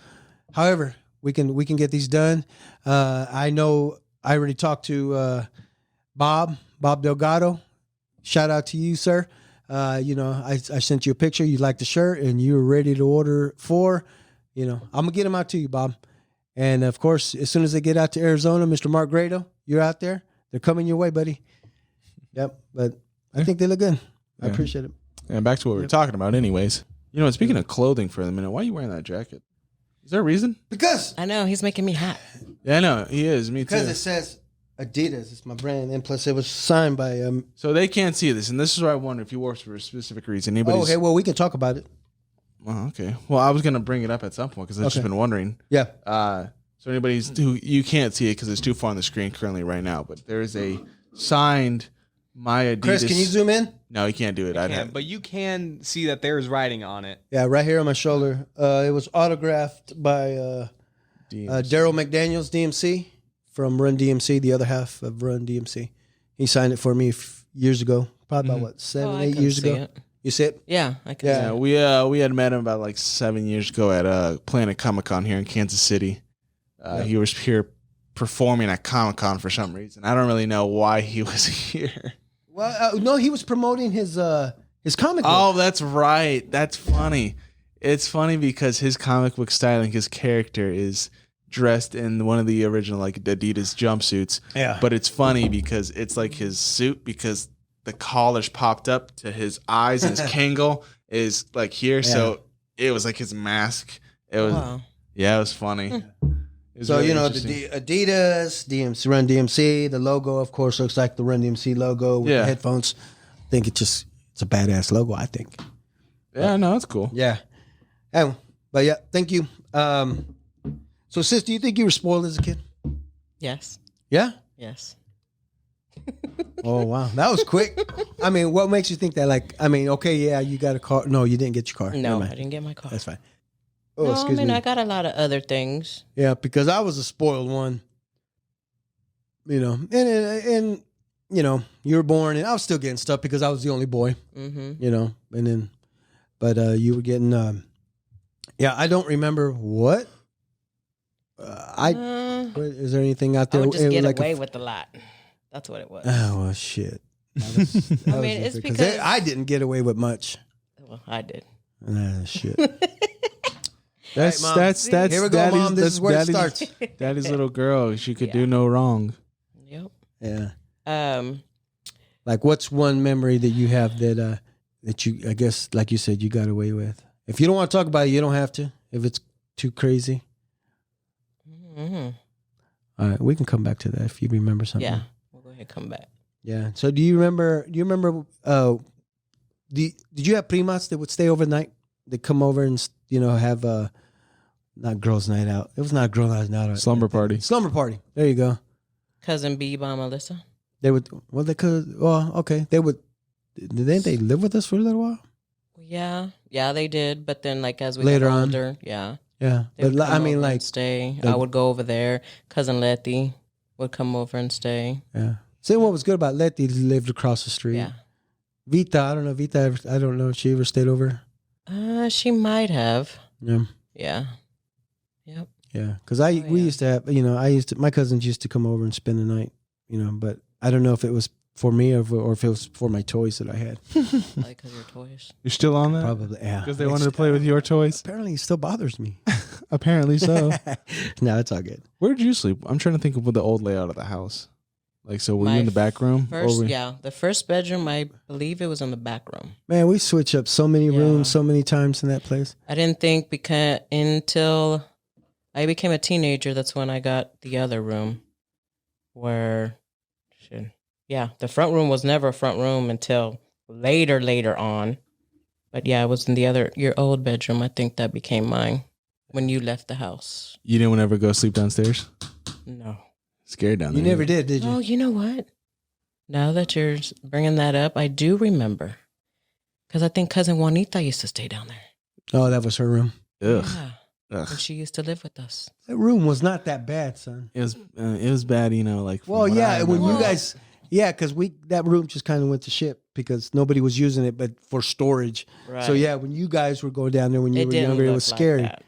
however, we can get these done. I know I already talked to Bob Delgado. Shout out to you, sir. You know, I sent you a picture. You liked the shirt, and you were ready to order 4. You know, I'm gonna get them out to you, Bob. And of course, as soon as they get out to Arizona, Mr. Mark Grado, you're out there. They're coming your way, buddy. Yep. But I think they look good. I appreciate it. And back to what we were talking about, anyways. You know, speaking of clothing for a minute, why are you wearing that jacket? Is there a reason? Because I know he's making me hot. Yeah, I know he is. Me too. Because it says Adidas. It's my brand, and plus it was signed by. So they can't see this, and this is where I wonder if you wore for a specific reason. Anybody's... okay, well we can talk about it. Oh, okay. Well, I was gonna bring it up at some point because I've just been wondering. Yeah. So anybody's who you can't see it because it's too far on the screen currently right now, but there is a signed my Adidas. Chris, can you zoom in? No, you can't do it. But you can see that there's writing on it. Yeah, right here on my shoulder. It was autographed by Daryl McDaniels, DMC, from Run DMC, the other half of Run DMC. He signed it for me years ago, probably about 7, 8 years ago. It. You see it? Yeah, I can. Yeah, we had met him about like 7 years ago at Planet Comic-Con here in Kansas City. He was here performing at Comic-Con for some reason. I don't really know why he was here. Well, no, he was promoting his comic book. Oh, that's right. That's funny. It's funny because his comic book styling, his character is dressed in one of the original like Adidas jumpsuits. Yeah. But it's funny because it's like his suit because the collar's popped up to his eyes and his Kangol is like here. Yeah. So it was like his mask. It was it was funny. It was so really you know the Adidas, DMC, Run DMC, the logo of course looks like the Run DMC logo with the headphones. I think it's a badass logo, I think. Yeah, no, it's cool. Yeah. Anyway, but yeah, thank you. So sis, do you think you were spoiled as a kid? Yes. Yeah? Yes. Oh wow, that was quick. I mean, what makes you think that? Like, I mean, okay, yeah, you got a car. No, you didn't get your car. No, I didn't get my car. That's fine. Oh, no, I mean, I got a lot of other things. Yeah, because I was a spoiled one. You know, and you know, you were born, and I was still getting stuff because I was the only boy. Mm-hmm. You know, and then, but you were getting. Yeah, I don't remember what. Is there anything out there? I would just get away with a lot. That's what it was. Oh well, shit. I mean, it's because I didn't get away with much. Well, I did. Shit. That's here we go, daddy's, Mom. This is where it daddy's, starts. Daddy's little girl. She could do no wrong. Yep. Yeah. Like, what's one memory that you have that you, I guess, like you said, you got away with? If you don't want to talk about it, you don't have to. If it's too crazy. Mm-hmm. All right, we can come back to that if you remember something. Yeah, we'll go ahead and come back. Yeah. So, do you remember? Did you have primas that would stay overnight? They come over and have not girls' night out. It was not girls' night out. Slumber party. Slumber party. There you go. Cousin B by Melissa. They would. Well, they could. Well, okay. They would. Didn't they live with us for a little while? Yeah, they did. But then, like as we later got on, older, yeah. But I mean, like stay. I would go over there. Cousin Letty would come over and stay. Yeah. See, what was good about Letty? He lived across the street. Yeah. Vita, I don't know. I don't know if she ever stayed over. She might have. Yeah. Yeah. Yep. Yeah. Because Oh, we used to have, my cousins used to come over and spend the night, but I don't know if it was for me or if it was for my toys that I had. Like because your toys. You're still on that? Probably, yeah. Because they wanted to play with your toys? Apparently, it still bothers me. Apparently so. No, it's all good. Where did you sleep? I'm trying to think of what the old layout of the house. Like, so were you in the back room? The first bedroom, I believe it was in the back room. Man, we switched up so many rooms so many times in that place. I didn't think until I became a teenager, that's when I got the other room where, the front room was never a front room until later on. But yeah, it was in your old bedroom. I think that became mine when you left the house. You didn't ever go sleep downstairs? No. Scared down there. You never did you? Oh, you know what? Now that you're bringing that up, I do remember. Because I think Cousin Juanita used to stay down there. Oh, that was her room. Ugh. Yeah. Ugh. And she used to live with us. That room was not that bad, son. It was bad, like. Well, yeah, when you Well- guys, because that room just kind of went to shit because nobody was using it, but for storage. Right. So yeah, when you guys were going down there when you It were didn't younger, it look was like scary. that.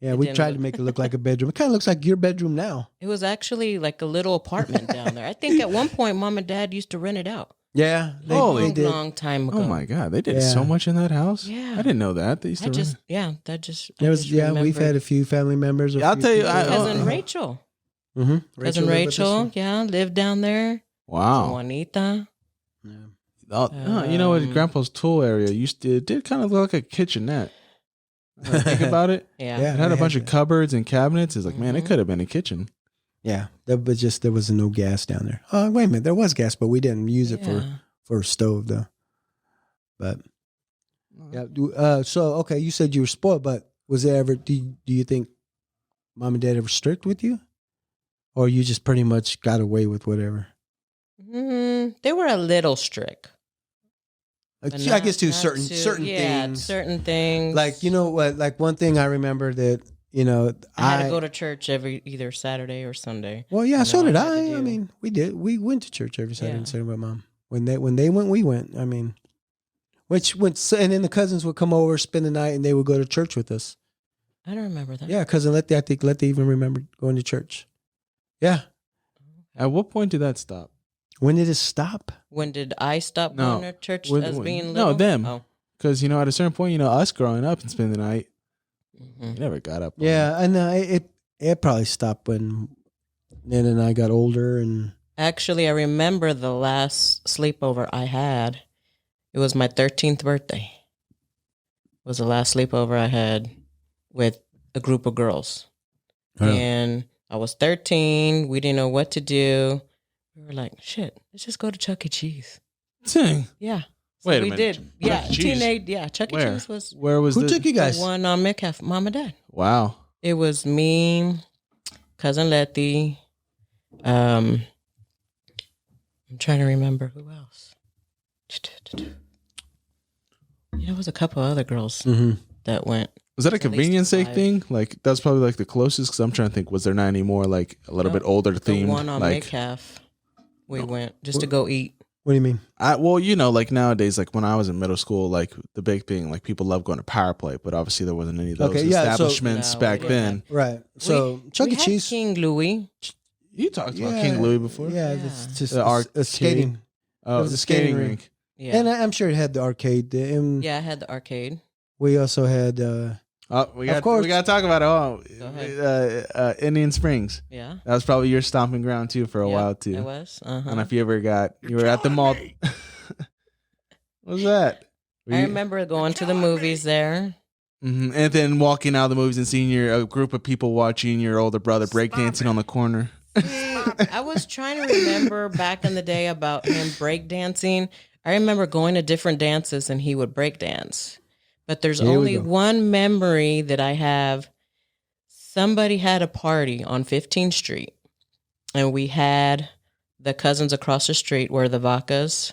Yeah, It we didn't tried look- to make it look like a bedroom. It kind of looks like your bedroom now. It was actually like a little apartment down there. I think at one point, Mom and Dad used to rent it out. Yeah, they Holy did. Long time ago. Oh my God, they did Yeah. so much in that house. Yeah. I didn't know that. They used to. That just. There was, we've had a few family members. I'll tell you, Cousin Rachel. Cousin Rachel, lived down there. Wow. Juanita. You know what? Grandpa's tool area it did kind of look like a kitchenette. When I think about it. Yeah. Yeah. It had a they bunch had of cupboards and cabinets. It's like, man, it Mhm. could have been a kitchen. Yeah, there was no gas down there. Oh, wait a minute, there was gas, but we didn't use it for a stove though. But yeah, so okay, you said you were spoiled, but was there ever? Do you think Mom and Dad ever strict with you, or you just pretty much got away with whatever? They were a little strict. but I guess not certain things. certain things. Like you know what? Like one thing I remember that I had to go to church either Saturday or Sunday. Well, yeah, I so know did I had to I. I do. mean, we did. We went to church every Saturday Yeah. and Sunday with Mom. When they went, we went. I mean, and then the cousins would come over, spend the night, and they would go to church with us. I don't remember that. Yeah, cousin Letty, I think Letty even remembered going to church. Yeah. At what point did that stop? When did it stop? When did I stop No. going to church When- as when- being no, little? them. Oh. Because at a certain point, us growing up and spending the night, Mhm. we never got up. Yeah, and it probably stopped when Nan and I got older, and Actually, I remember the last sleepover I had. It was my 13th birthday. It was the last sleepover I had with a group of girls. Oh. And I was 13. We didn't know what to do. We were like, shit, let's just go to Chuck E. Cheese. Dang. Yeah. So Wait a we minute. did. Yeah, Chuck E. Cheese? teenage. Yeah, Chuck E. Where? Cheese was Where was who the took you guys? the one on Metcalf, Mom and Dad. Wow. It was me, Cousin Letty. I'm trying to remember who else. It was a couple other girls Mm-hmm. that went. Was that a At least convenience sake 5. thing? Like that's probably like the closest. Because I'm trying to think. Was there not any more like a little No, bit older The themed? one on Like Metcalf. We went just to go eat. What do you mean? like nowadays, like when I was in middle school, like the big thing, like people love going to Power Play, but obviously there wasn't any of those Okay, yeah, so- establishments No, back we then. Right. So Chuck we E. had Cheese. King Louis. You talked about King Louis before. Yeah, Yeah. it's just The a arcade. skating. Oh, It was the a skating skating rink. rink. Yeah. And I'm sure it had the arcade. And Yeah, I had the arcade. we also had. Oh, we got course. we got to talk about it. Oh, Go Indian Springs. Yeah. That was probably your stomping ground too for a Yeah, while too. It was. And if you ever you were at the mall. What was that? I remember going to the movies there. And then walking out of the movies and seeing a group of people watching your older brother breakdancing on the corner. I was trying to remember back in the day about him breakdancing. I remember going to different dances and he would breakdance. But there's Here we only go. one memory that I have. Somebody had a party on 15th Street, and we had the cousins across the street were the Vacas,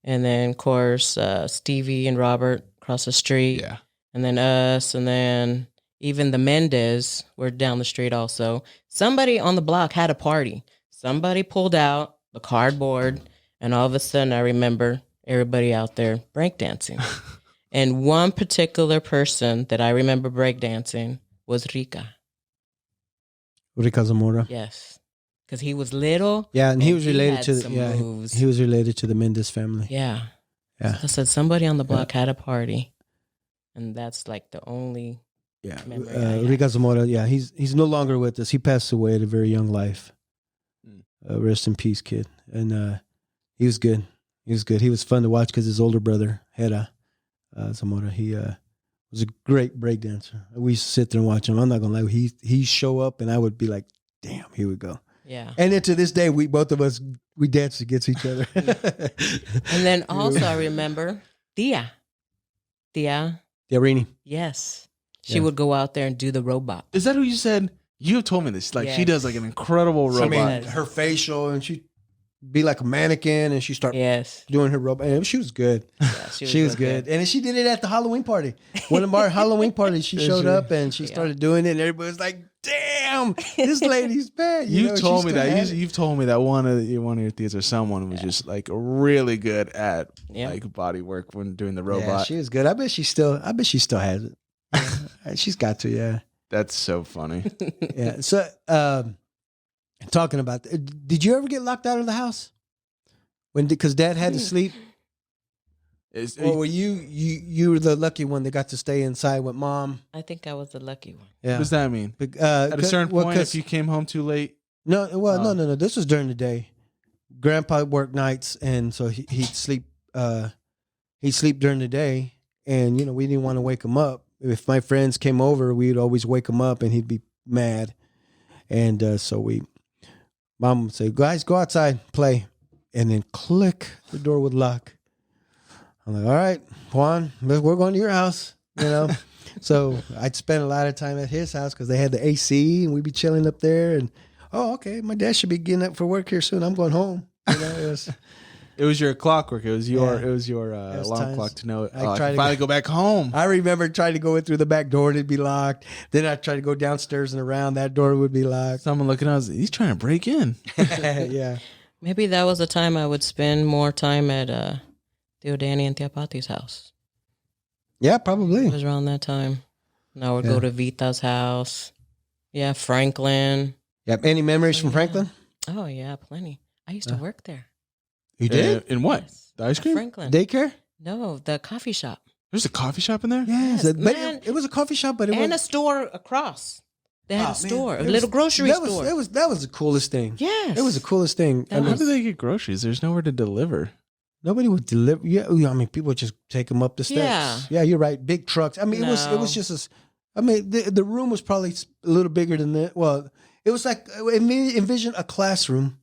and then, of course, Stevie and Robert across the street, Yeah. and then us, and then even the Mendez were down the street also. Somebody on the block had a party. Somebody pulled out the cardboard, and all of a sudden I remember everybody out there breakdancing. And one particular person that I remember breakdancing was Rica. Rica Zamora. Yes. Because he was little. Yeah, and he was related had to some the moves. he was related to the Mendes family. Yeah. Yeah. So I said somebody on the block had a party. And that's like the only memory I have. Rica Zamora, he's no longer with us. He passed away at a very young life. Rest in peace, kid. And he was good. He was good. He was fun to watch because his older brother, Hera Zamora, he was a great breakdancer. We used to sit there and watch him. I'm not going to lie. He'd show up and I would be like, damn, here we go. Yeah. And then to this day, both of us danced against each other. And then also I remember Tia. Rini. Yes. She would go out there and do the robot. Is that who you said? You told me this. Like she does like an incredible robot. I mean, her facial, and she'd be like a mannequin, and she start doing her robot. And she was good. Yeah, she was good. And she did it at the Halloween party. One of our Halloween parties, she showed up and she started doing it, and everybody was like, "Damn, this lady's bad." You told me that. You've told me that one of your theaters or someone was just like really good at like body work when doing the robot. Yeah, she was good. I bet she still has it. She's got to. Yeah. That's so funny. Yeah. So, talking about, did you ever get locked out of the house because Dad had to sleep? Or were you were the lucky one that got to stay inside with Mom? I think I was the lucky one. Yeah. What does that mean? At a certain point, if you came home too late? No. No. This was during the day. Grandpa worked nights, and so he'd sleep. He'd sleep during the day, and we didn't want to wake him up. If my friends came over, we'd always wake him up, and he'd be mad. And so Mom would say, "Guys, go outside, play," and then click, the door would lock. I'm like, "All right, Juan, we're going to your house," So I'd spend a lot of time at his house because they had the AC, and we'd be chilling up there. And okay, my dad should be getting up for work here soon. I'm going home. It was your clockwork. It was your alarm clock to know. I can finally go back home. I remember trying to go in through the back door and it'd be locked. Then I'd try to go downstairs and around. That door would be locked. Someone looking at us, he's trying to break in. Yeah. Maybe that was the time I would spend more time at Theo Danny and Tia Pati's house. Yeah, probably. It was around that time. And I would go to Vita's house. Yeah, Franklin. Yep. Any memories from Franklin? Oh, yeah, plenty. I used to work there. You did? In what? Yes. The ice cream? Franklin. Daycare? No, the coffee shop. There's a coffee shop in there? Yes. Yes, But man. it was a coffee shop, but it And was a store across. They had a store, a It little was- grocery that store. That was the coolest thing. Yes. It was the coolest thing. That How do they get groceries? There's nowhere to deliver. Nobody would deliver. Yeah, I mean, people would just take them up the steps. Yeah, you're right. Big trucks. I mean, it was just as. I mean, the room was probably a little bigger than that. Well, it was like envision a classroom,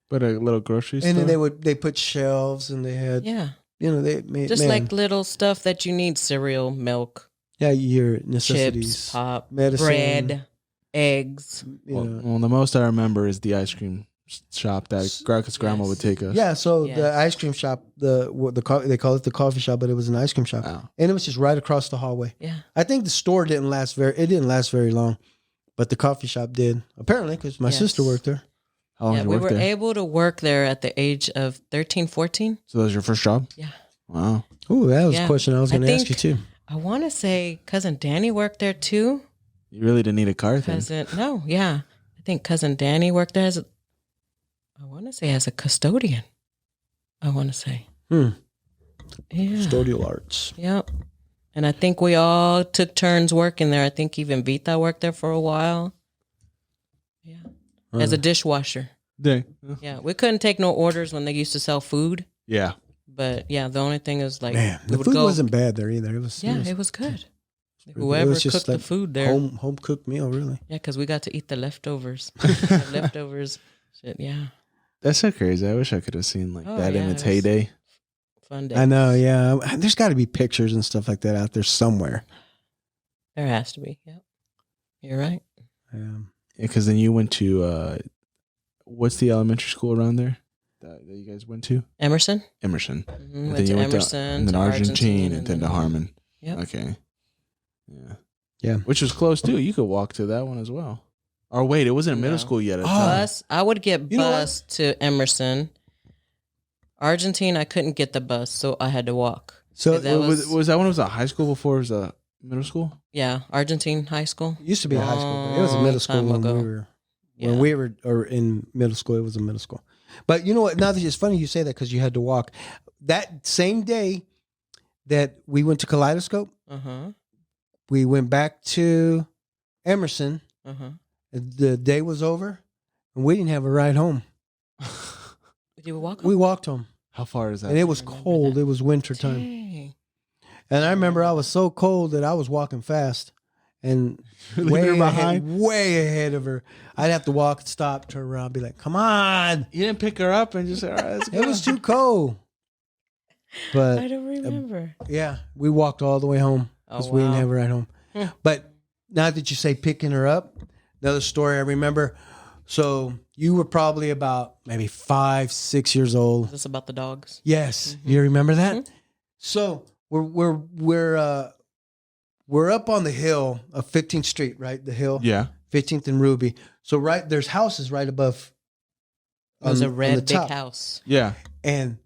But a little grocery store? and then they put shelves, and they had they made just like little stuff that you need: cereal, milk, your necessities, chips, pop, medicine, bread, eggs. Well, the most I remember is the ice cream shop that grandma would take us. Yeah, so the ice cream shop, they call it the coffee shop, but it was an ice cream shop, and it was just right across the hallway. Yeah, I think the store didn't last very long, but the coffee shop did apparently because my sister worked there. How long did you we work were there? able to work there at the age of 13, 14. So that was your first job? Yeah. Wow. Oh, that was a question I was going to ask you too. I want to say cousin Danny worked there too. You really didn't need a car then? I think cousin Danny worked there as a custodian. I want to say. Yeah. Custodial arts. Yep. And I think we all took turns working there. I think even Vita worked there for a while. Yeah. As a dishwasher. Dang. Yeah. We couldn't take no orders when they used to sell food. Yeah. But yeah, the only thing is like, man, the food wasn't bad there either. It was good. Whoever cooked the food there, home cooked meal, really. Yeah, because we got to eat the leftovers. Shit, yeah. That's so crazy. I wish I could have seen that in its it was heyday. Fun day. I know, yeah. There's got to be pictures and stuff like that out there somewhere. There has to be. Yep. You're right. Because then you went to what's the elementary school around there that you guys went to? Emerson. Emerson. Mm-hmm. Went to Emerson, and then Argentine, and then to Harmon. Yep. Okay. Yeah. Which was close too. You could walk to that one as well. Or wait, it wasn't middle school yet. At the time. I would get bused to Emerson. Argentine, I couldn't get the bus, so I had to walk. So that was that when it was a high school before it was a middle school? Yeah, Argentine high school. it used to be a high school, but it was a middle school Long when time we ago. were Yeah. when we were or in middle school. It was a middle school. But you know what? Now that it's funny you say that because you had to walk. That same day that we went to Kaleidoscope, Uh-huh. we went back to Emerson. Uh-huh. The day was over, and we didn't have a ride home. Did you walk? We walked home, How far is that? and it was remember cold. that. It was winter time, Dang. and I remember I was so cold that I was walking fast, and Leaving her behind? way ahead of her. I'd have to walk, stop, turn around, be like, "Come on!" You didn't pick her up and just say, "All right, let's go." It was too cold. I But don't remember. yeah, we walked all the way home because Oh, we didn't wow. have a ride home. Hmm. But now that you say picking her up, another story I remember. So you were probably about maybe 5, 6 years Is old. this about the dogs? Yes, Mm-hmm. you remember that. So we're up on the hill of 15th Street, right? The hill, Yeah. 15th and Ruby. So there's houses right above. It was on- a on red the big top. house. Yeah. And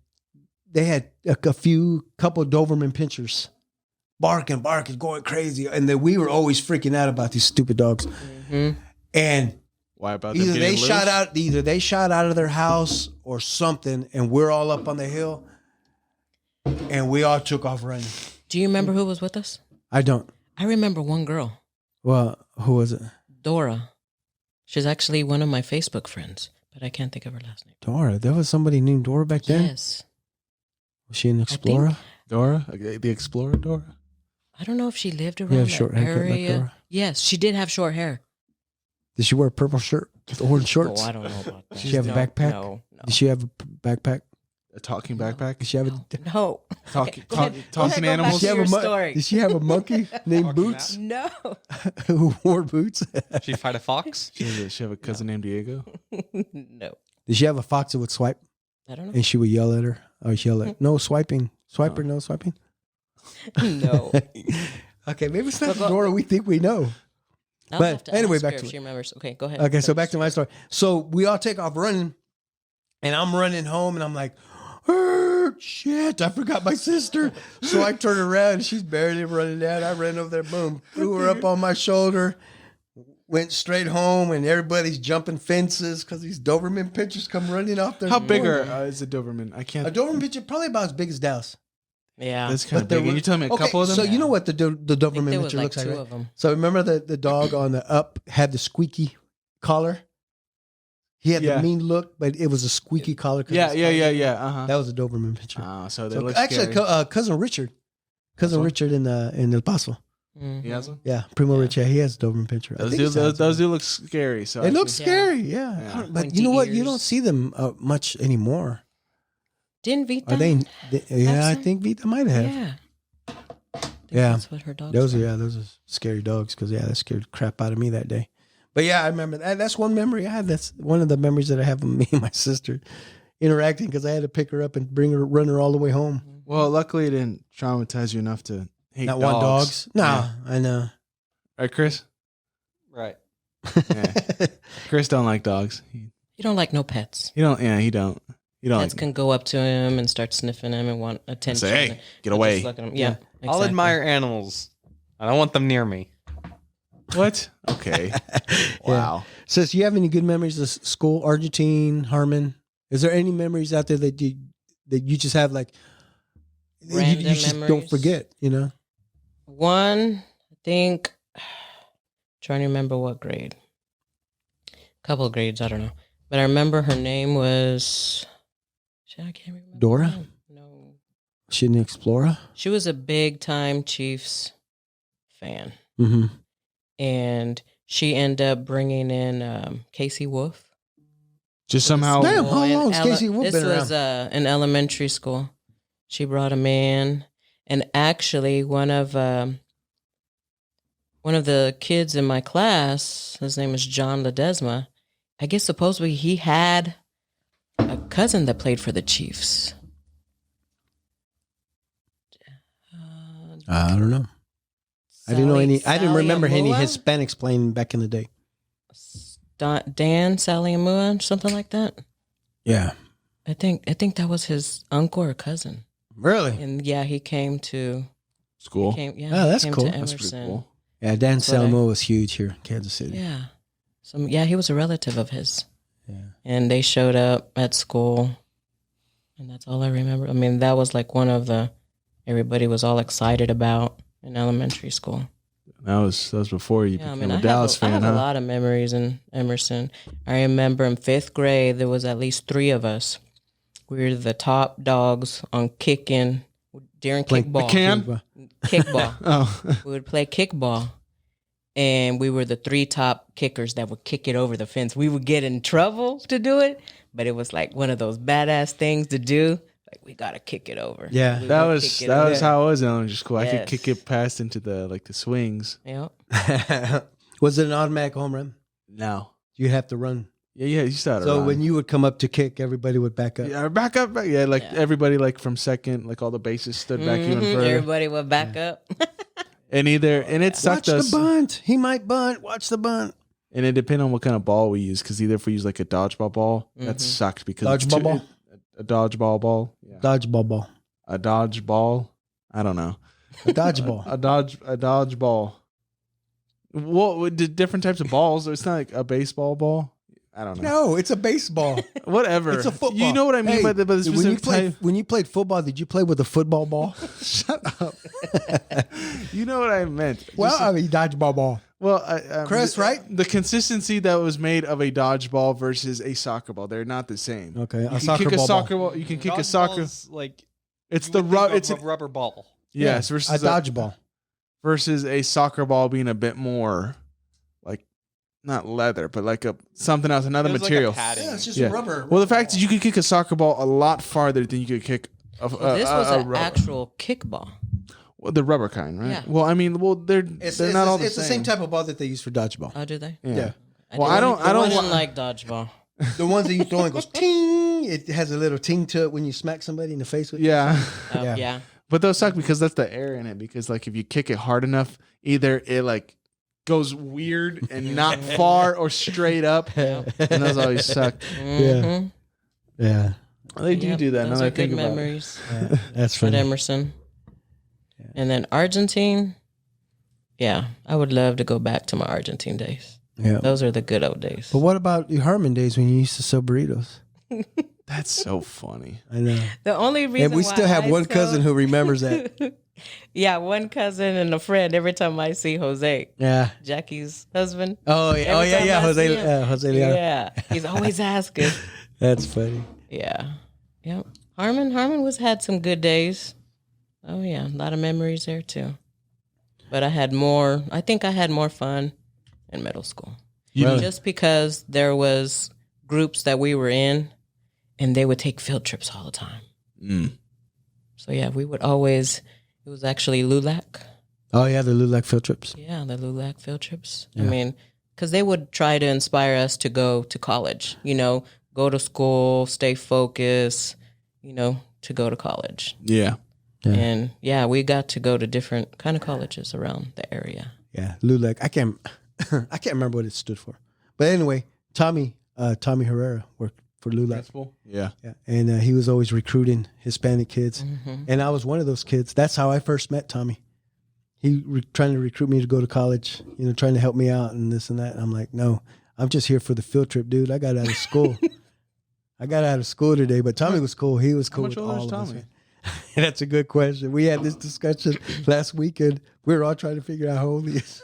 they had a couple Doberman pinchers barking, going crazy. And then we were always freaking out about these stupid dogs. Mm-hmm. And Why about them either they getting shot out of their house or something, and we're all up on the hill, and we all took off running. Do you remember who was with us? I don't. I remember one girl, Well, who was it? Dora. She's actually one of my Facebook friends, but I can't think of her last name. Dora. There was somebody named Dora back then. Yes. Was she an explorer? Dora? Okay, the Explorer Dora? I don't know if she lived around Yeah, that short haircut like area. Dora. Yes, she did have short hair. Did she wear a purple shirt with orange shorts? Oh, I don't know about that. Did she have a No, backpack? No, Did she have a backpack? A talking backpack? Did she have a? no. Talking, Go ahead. talking Go ahead, go back animals? Did she to have your a story. Did she have a monkey named Talking Boots No. who wore boots? She fight a fox? She have a cousin named Diego? No. Did she have a fox that would swipe I don't know. and she would yell at her? Or she yell at no swiping, swiper, no swiping. No. Okay, maybe it's not But the go- Dora we think we know. I'll But have to anyway, ask back her to if it. she remembers. Okay, go ahead. Okay, so back to my story. So we all take off running, and I'm running home, and I'm like, shit, I forgot my sister. So I turn around, and she's barely running down. I ran over there, boom, threw her up on my shoulder, went straight home, and everybody's jumping fences because these Doberman pinchers come running off their How big porch. is a Doberman? I can't. A Doberman pincher probably about as big as Dallas. Yeah. That's kind of there big. Can were- you tell me a Okay, couple of them? So you know what the I think Doberman there was pincher like looks like, two right? of them. So remember the dog on the up had the squeaky collar? He had Yeah. the mean look, but it was a squeaky collar. 'cause Yeah, it's yeah, collar. yeah, yeah. Uh-huh. That was a Doberman pincher. So they So look actually, scary. cousin Richard. Cousin one? Richard in El Paso. Mhm. He has them? Yeah, Primo Rich. Yeah, he has a Doberman pincher. I Those think do, he still has those them. do look scary. So They look actually- scary, yeah. Yeah. But Pointy you know what? You ears. don't see them much anymore. Didn't Vita? Are they? Yeah, I some? think Vita might have. Yeah. I think Yeah. That's what her dog. Those are scary dogs because that scared the crap out of me that day. But yeah, I remember that. That's one memory I have. That's one of the memories that I have of me and my sister interacting because I had to pick her up and run her all the way home. Well, luckily it didn't traumatize you enough to hate Not dogs. one dogs. No, Yeah. I know. Right, Chris? Right. Yeah. Chris don't like dogs. You don't like no pets. He don't. Yeah, he don't. You don't Pets like. can go up to him and start sniffing him and want attention. Say, hey, get But away. just look at him. Yeah. I'll exactly. admire animals. I don't want them near me. What? Okay. Wow. Sis, you have any good memories of school? Argentine, Harmon. Is there any memories out there that you just have like Random you just don't memories? forget? You know. One, I think, trying to remember what grade. Couple of grades, I don't know. But I remember her name was, shit, I can't remember. Dora? her name. No. She an explorer. She was a big time Chiefs fan. Mm-hmm. And she ended up bringing in Casey Wolf. Just somehow. Damn, how in long has Casey Wolf This been was in elementary school. She brought him in. And actually, one of the kids in my class, his name is John Ledesma. I guess supposedly he had a cousin that played for the Chiefs. I don't know. I didn't know any. I didn't Sally remember any Amua? Hispanics playing back in the day. Dan Sally Amua, something like that. Yeah, I think that was his uncle or cousin. Really? And yeah, he came to School. He came, yeah, Oh, he that's came cool. to That's pretty Emerson. cool. Yeah, Dan That's what Selmo was huge here in Kansas City. Yeah. So yeah, he was a relative of his. Yeah. And they showed up at school, and that's all I remember. I mean, that was like one of the everybody was all excited about in elementary school. That was before you Yeah, I became mean, a Dallas I fan, have huh? a lot of memories in Emerson. I remember in 5th grade, there was at least 3 of us. We were the top dogs on kicking during kickball. Kickball. Oh, We would play kickball, and we were the 3 top kickers that would kick it over the fence. We would get in trouble to do it, but it was like one of those badass things to do. Like, we gotta kick it over. Yeah. We that would was kick it that was over. how I was in elementary school. I could kick Yes. it past into the swings. Yep. Was it an automatic home run? No. You have to run. Yeah, you started. So when you would come up to kick, everybody would back up. yeah, back up, yeah, like Yeah. everybody like from second, like all the bases stood back even Mhm. further, Everybody would back up. and it Watch sucked the us, bunt. He might bunt. Watch the bunt. and it depended on what kind of ball we used, because either if we use like a dodgeball ball, that Mhm. sucked because Dodgeball ball? a dodgeball ball, yeah. Dodgeball ball. A dodgeball, I don't know, A dodgeball. a dodgeball. What with the different types of balls? It's not like a baseball ball. I don't know. No, it's a baseball. Whatever. It's a football. You know what I mean Hey, by the when you specific type. when you played football, did you play with a football ball? Shut up. You know what I meant. Well, Just- I mean dodgeball ball. well, Chris, right? The consistency that was made of a dodgeball versus a soccer ball, they're not the same. Okay, You a can soccer kick a ball. soccer ball. You can kick a Dodgeball soccer. is like It's you the would think of it's a rubber ball. yes a versus dodgeball. versus a soccer ball being a bit more like not leather, but like something else, another It was like a material. padding. Yeah. Well, the fact is, you could kick a soccer ball a lot farther than you could kick Well, this was an actual kickball. the rubber kind, right? Yeah. Well, I mean, they're not all the It's same. the same type of ball that they use for dodgeball. Oh, do they? Yeah. Yeah. Well, I don't didn't like dodgeball. The ones that you throw and it goes ting. It has a little ting to it when you smack somebody in the face with it. Yeah. Oh, Yeah. yeah. But those suck because that's the air in it. Because like if you kick it hard enough, either it like goes weird and not far or straight up, and those always suck. Mhm. Yeah. They do Yep, do that. Those Now that are I think good about it. memories That's at funny. Emerson. And then Argentine. Yeah, I would love to go back to my Argentine days. Yeah. Those are the good old days. But what about your Harmon days when you used to sell burritos? That's so funny. I know. The only reason And we why still have I one still- cousin who remembers that. Yeah, one cousin and a friend. Every time I see Jose, Yeah. Jackie's husband. Oh, yeah. Oh, Every yeah, time yeah. I Jose, see him. Jose Leon. Yeah, he's always asking. That's funny. Yeah, yep. Harmon had some good days. Oh yeah, a lot of memories there too. But I think I had more fun in middle school. Really? Just because there was groups that we were in, and they would take field trips all the time. Mm. So yeah, we would always. It was actually LULAC. Oh, yeah, the LULAC field trips. Yeah, the LULAC field trips. Yeah. I mean, because they would try to inspire us to go to college. You know, go to school, stay focused. You know, to go to college. Yeah. Yeah. And yeah, we got to go to different kind of colleges around the area. Yeah, LULAC. I can't remember what it stood for. But anyway, Tommy Herrera worked for LULAC. Principal? Yeah. Yeah, and he was always recruiting Hispanic kids, and I was one of those kids. That's how I first met Tommy. He trying to recruit me to go to college, you know, trying to help me out and this and that. And I'm like, no, I'm just here for the field trip, dude. I got out of school. I got out of school today, but Tommy was cool. He was cool much with older all is of us. Tommy? Man. That's a good question. We had this discussion last weekend. We were all trying to figure out how old he is.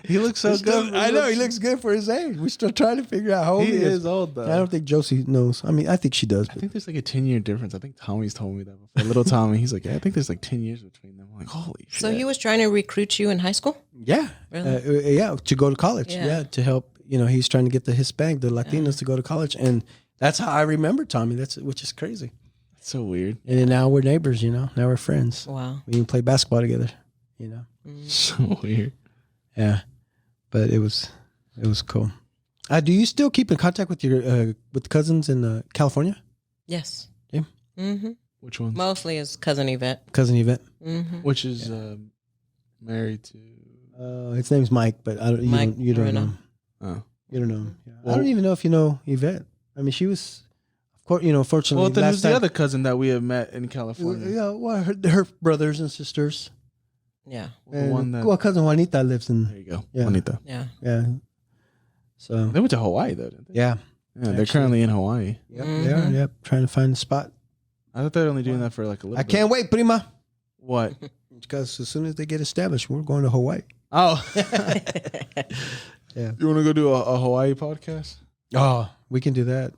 He looks so good. I know he looks good for his age. We're still trying to figure out how old He he is old though. I don't think Josie knows. I mean, I think she does. I But think there's like a 10-year difference. I think Tommy's told me that before. Little Tommy, he's like, yeah, I think there's like 10 years between them. I'm like, holy shit. So he was trying to recruit you in high school? yeah, Really? yeah, to go to college. Yeah. Yeah. To help. You know, he's trying to get the Hispanic, the Latinos to go to college, and that's how I remember Tommy. Which is crazy. That's so weird. And then now we're neighbors. You know, now we're friends. Wow. We even play basketball together. You know. So weird. Yeah, but it was cool. Do you still keep in contact with your with cousins in California? Yes. Yeah. Mm-hmm. Which one? Mostly his cousin Yvette. Cousin Yvette. Mm-hmm. Which is married to. His name's Mike, but I don't. Mike You don't know Lorena. him. Oh. You don't know him. Yeah. I Well- don't even know if you know Yvette. I mean, she was, of fortunately, Well, then last who's the time- other cousin that we have met in California? Yeah, well, her brothers and sisters. Yeah. The one that. Well, cousin Juanita lives There in. you go. Yeah. Juanita. Yeah. Yeah. So They went to Hawaii though, didn't they? yeah, Yeah, they're Actually. currently in Hawaii. yep, they are. Mhm. Yep, trying to find a spot. I thought they were only doing that for like a little I bit. can't wait, prima. What? Because as soon as they get established, we're going to Hawaii. Oh. Yeah. You want to go do a Hawaii podcast? Oh, we can do that.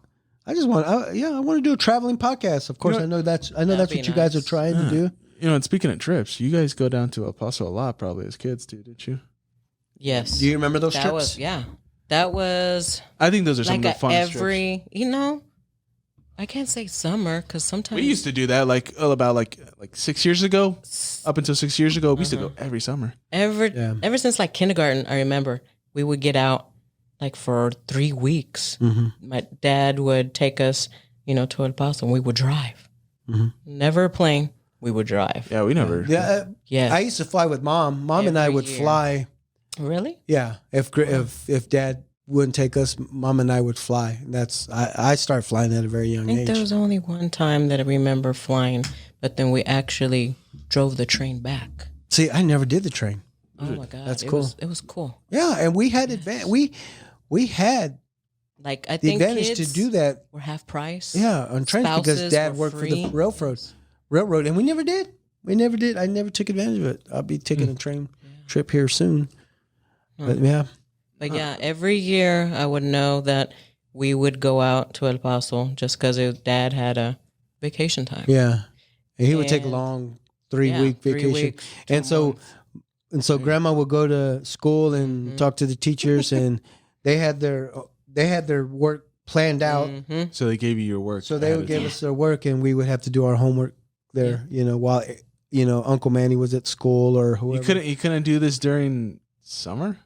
I just want, I want to do a traveling podcast. Of course, You I know that's That'd what be you guys are nice. trying to do. You know, and speaking of trips, you guys go down to El Paso a lot probably as kids too, didn't you? Yes. Do you remember those that trips? was That was I think those are some like of the funnest trips. every, I can't say summer because sometimes We used to do that like about like 6 years ago. Up until 6 years ago, we used to go every summer. Yeah. ever since like kindergarten, I remember we would get out like for 3 weeks. Mm-hmm. My dad would take us, to El Paso, and we would drive. Mhm. Never a plane. We would drive. Yeah, we never. Yeah, Yeah. I used to fly with mom. Mom and I Every would year. fly. Really? Yeah, if dad wouldn't take us, mom and I would fly. I started flying at a very I young think age. there was only one time that I remember flying, but then we actually drove the train back. See, I never did the train. Oh my god, That's it cool. It was cool. Yeah, and we had we had Like I the think advantage kids to do that. were half price. Yeah, on trains because Spouses dad were worked for the free. railroad, and we never did. We never did. I never took advantage of it. I'll be taking a train trip here soon. But yeah, But yeah, every year I would know that we would go out to El Paso just because Dad had a vacation time. yeah, and he would take a And- long 3-week 3 vacation, weeks, 2 and so. months. And so grandma would go to school and talk to the teachers, and they had their work planned out. Mhm. So they gave you your work. So they ahead would of give time. us their work, and we would have to do our homework there. While Uncle Manny was at school or whoever. You couldn't do this during summer.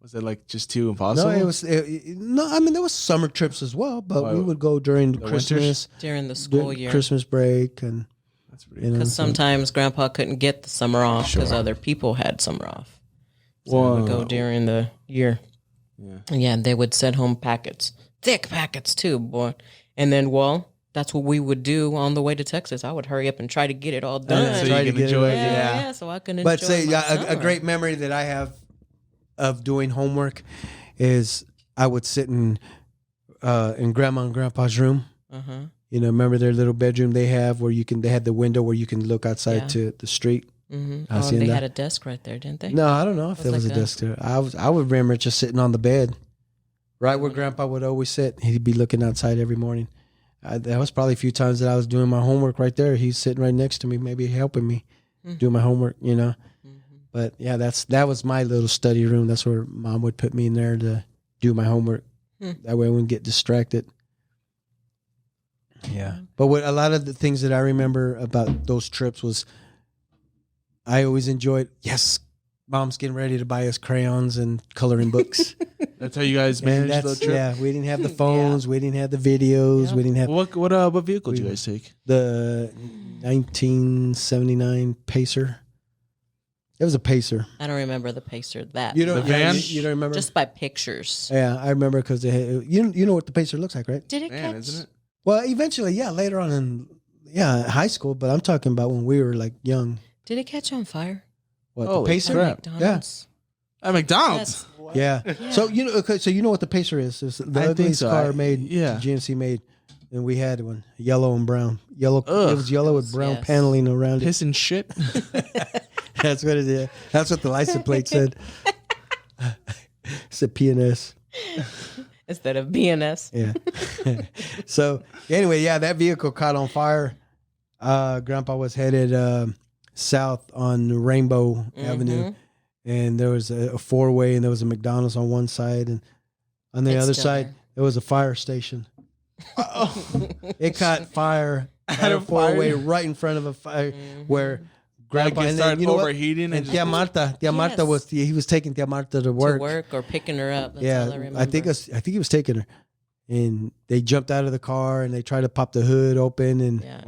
Was it like just too impossible? No, it was no. I mean, there was summer trips as well, but we Well, would go during the Christmas, During the school during year. Christmas break, and That's pretty. Because sometimes Grandpa couldn't get the summer off because Sure. other people had summer off. So we would go Whoa. during the year. Yeah. And yeah, they would send home packets. Thick packets too, boy. And then, that's what we would do on the way to Texas. I would hurry up and try to get it all done. So try you to can get it enjoy right. it. yeah, so I can enjoy But say my a summer. great memory that I have of doing homework is I would sit in Grandma and Grandpa's room. Uh-huh. Remember their little bedroom they have where they had the window where you can look outside Yeah. to the street. Mm-hmm. I seen They that. had a desk right there, didn't they? No, I don't know if It there was was like a that. desk there. I would remember just sitting on the bed, right where Grandpa would always sit. He'd be looking outside every morning. That was probably a few times that I was doing my homework right there. He's sitting right next to me, maybe helping me do my homework. But yeah, that was my little study room. That's where Mom would put me in there to do my homework. That way I wouldn't get distracted. Yeah. But what a lot of the things that I remember about those trips was I always enjoyed, Mom's getting ready to buy us crayons and coloring books. That's how you guys Man, managed the trip. yeah, we didn't have the phones, we didn't have the videos, we didn't have What vehicle did you guys take? the 1979 Pacer. It was a Pacer. I don't remember the Pacer that. You don't, The van? You don't remember? Just by pictures. Yeah, I remember because they had, you know what the Pacer looks like, right? Did it Man, catch? isn't it? Well, eventually, later on in high school, but I'm talking about when we were like young. Did it catch on fire? What Holy the Pacer? crap. McDonald's. At McDonald's. Yeah. So you know what the Pacer is? It's the I think ugliest so. car made. Yeah. GMC made, and we had one, yellow and brown. Yellow. Ugh. It was yellow with brown Yes. paneling around it. Piss and shit. That's what it is. That's what the license plate said. It's a PNS. Instead of BNS. Yeah. So anyway, that vehicle caught on fire. Grandpa was headed south on Rainbow Avenue, and there was a four-way, and there was a McDonald's on one side, and on the It's other still side there. there was a fire station. It caught fire at a a four-way fire? right in front of a fire where Grandpa Like it and started then, you know what? overheating And and Tia Marta Yes. he was taking Tia Marta to work. To work or picking her up. That's all I remember. I think he was taking her, and they jumped out of the car and they tried to pop the hood open and Yeah.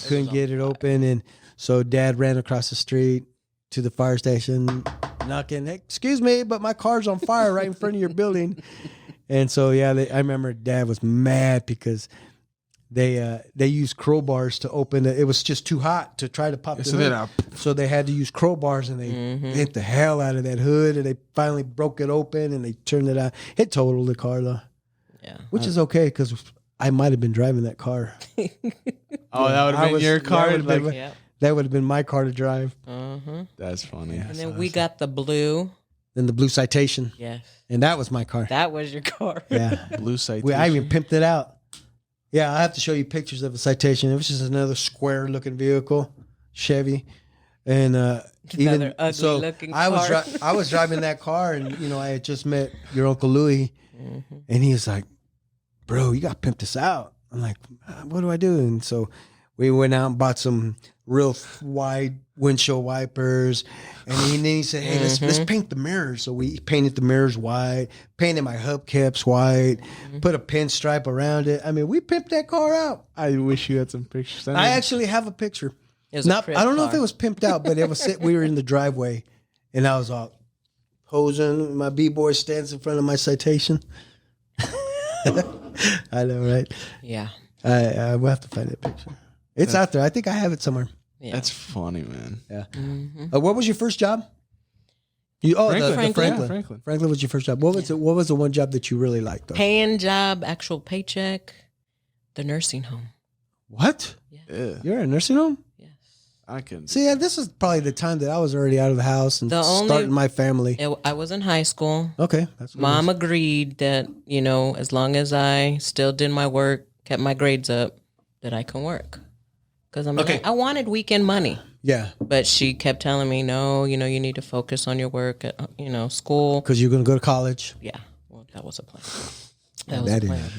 couldn't get it open, and so Dad ran across the street to the fire station, knocking. Excuse me, but my car's on fire right in front of your building. And so I remember Dad was mad because they used crowbars to open it. It was just too hot to try to pop the hood. So they had to use crowbars, and they hit the hell out of that hood, and they finally broke it open, and they turned it out. It totaled the car, though. Yeah. Which is okay, because I might have been driving that car. Oh, that would have been your car? That would have been my car to drive. That's funny. And then we got the blue. Then the blue Citation. Yes. And that was my car. That was your car. Yeah. Blue Citation. I even pimped it out. Yeah, I have to show you pictures of a Citation. It was just another square looking vehicle, Chevy. And even ugly so, looking I car. was driving that car, and I had just met your Uncle Louie, and he was like, "Bro, you got to pimp this out." I'm like, "What do I do?" And so we went out and bought some real wide windshield wipers, and then he said, "Hey, let's paint the mirrors." So we painted the mirrors white, painted my hubcaps white, put a pinstripe around it. I mean, we pimped that car out. I wish you had some pictures. I actually have a picture. It was a I crib don't know car. if it was pimped out, but it was. We were in the driveway, and I was all posing. My B-boy stands in front of my Citation. I know, right? Yeah. I will have to find that picture. It's out there. I think I have it somewhere. Yeah. That's funny, man. Yeah. What was your first job? The Franklin. Franklin. Yeah, Franklin. Franklin was your first job. What was the one job that you really liked, though? Paying job, actual paycheck, the nursing home. What? Yeah. You're in a nursing home? Yes. I can. See, this is probably the time that I was already out of the house and starting my family. I was in high school. Okay. That's good. Mom agreed that, as long as I still did my work, kept my grades up, that I can work. Because I wanted weekend money. Yeah. But she kept telling me, no, you need to focus on your work at, school. Because you're going to go to college. Yeah. Well, that was a plan. That was a plan.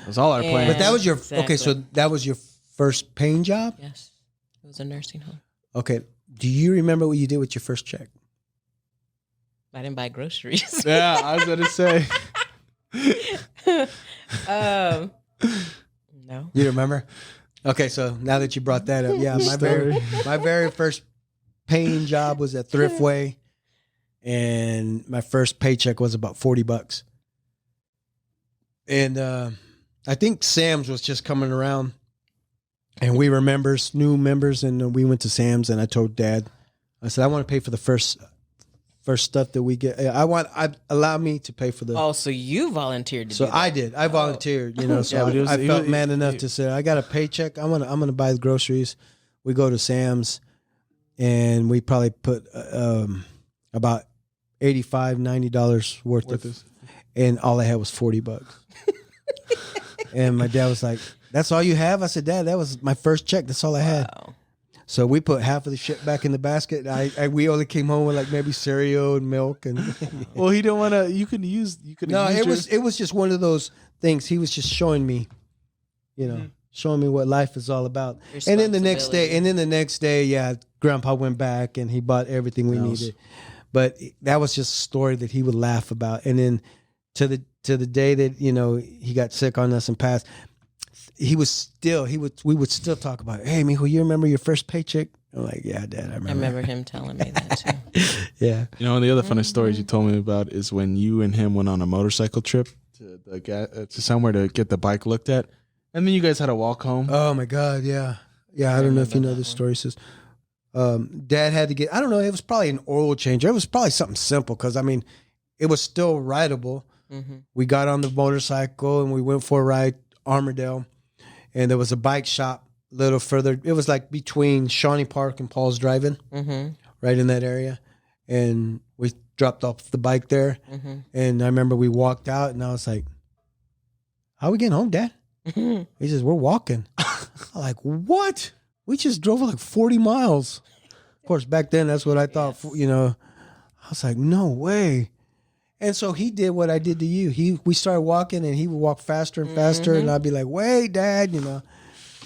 That's all our plan. But that was your, Exactly. okay, so that was your first paying job? Yes. It was a nursing home. Okay. Do you remember what you did with your first check? I didn't buy groceries. Yeah, I was going to say. No. You remember? Okay, so now that you brought that up, yeah, my very first paying job was at Thriftway, and my first paycheck was about $40. And I think Sam's was just coming around, and we were new members, and we went to Sam's, and I told Dad, I said, I want to pay for the first stuff that we get. Allow me to pay for the. Oh, so you volunteered to So do that. I did. I volunteered, So Yeah, but I felt man enough to say, I got a paycheck. I'm gonna buy the groceries. We go to Sam's, and we probably put about $85-$90 worth of, and all I had was $40. And my dad was like, "That's all you have?" I said, "Dad, that was my first check. That's all I had." Wow. So we put half of the shit back in the basket. We only came home with like maybe cereal and milk and. Well, he didn't want to. You could use. No, it was just one of those things. He was just showing me, showing me what life is all about. And then the next day, yeah, Grandpa went back and he bought everything we needed. But that was just a story that he would laugh about. And then to the day that he got sick on us and passed. We would still talk about, hey, mijo, you remember your first paycheck? I'm like, yeah, Dad, I remember. I remember him telling me that too. Yeah. The other funny stories you told me about is when you and him went on a motorcycle trip to somewhere to get the bike looked at, and then you guys had to walk home. Oh my God, yeah. I don't know if you know this story. Says, Dad had to get. I don't know. It was probably an oil change. It was probably something simple because it was still rideable. Mm-hmm. We got on the motorcycle and we went for a ride, Armourdale. And there was a bike shop a little further. It was like between Shawnee Park and Paul's Drive-In, right in that area. And we dropped off the bike there. Mm-hmm. And I remember we walked out, and I was like, how are we getting home, Dad? Mm-hmm. He says, we're walking. I'm like, what? We just drove like 40 miles. Of course, back then, that's what I thought, I was like, no way. And so he did what I did to you. We started walking, and he would walk faster and faster, and I'd be like, "Wait, Dad,"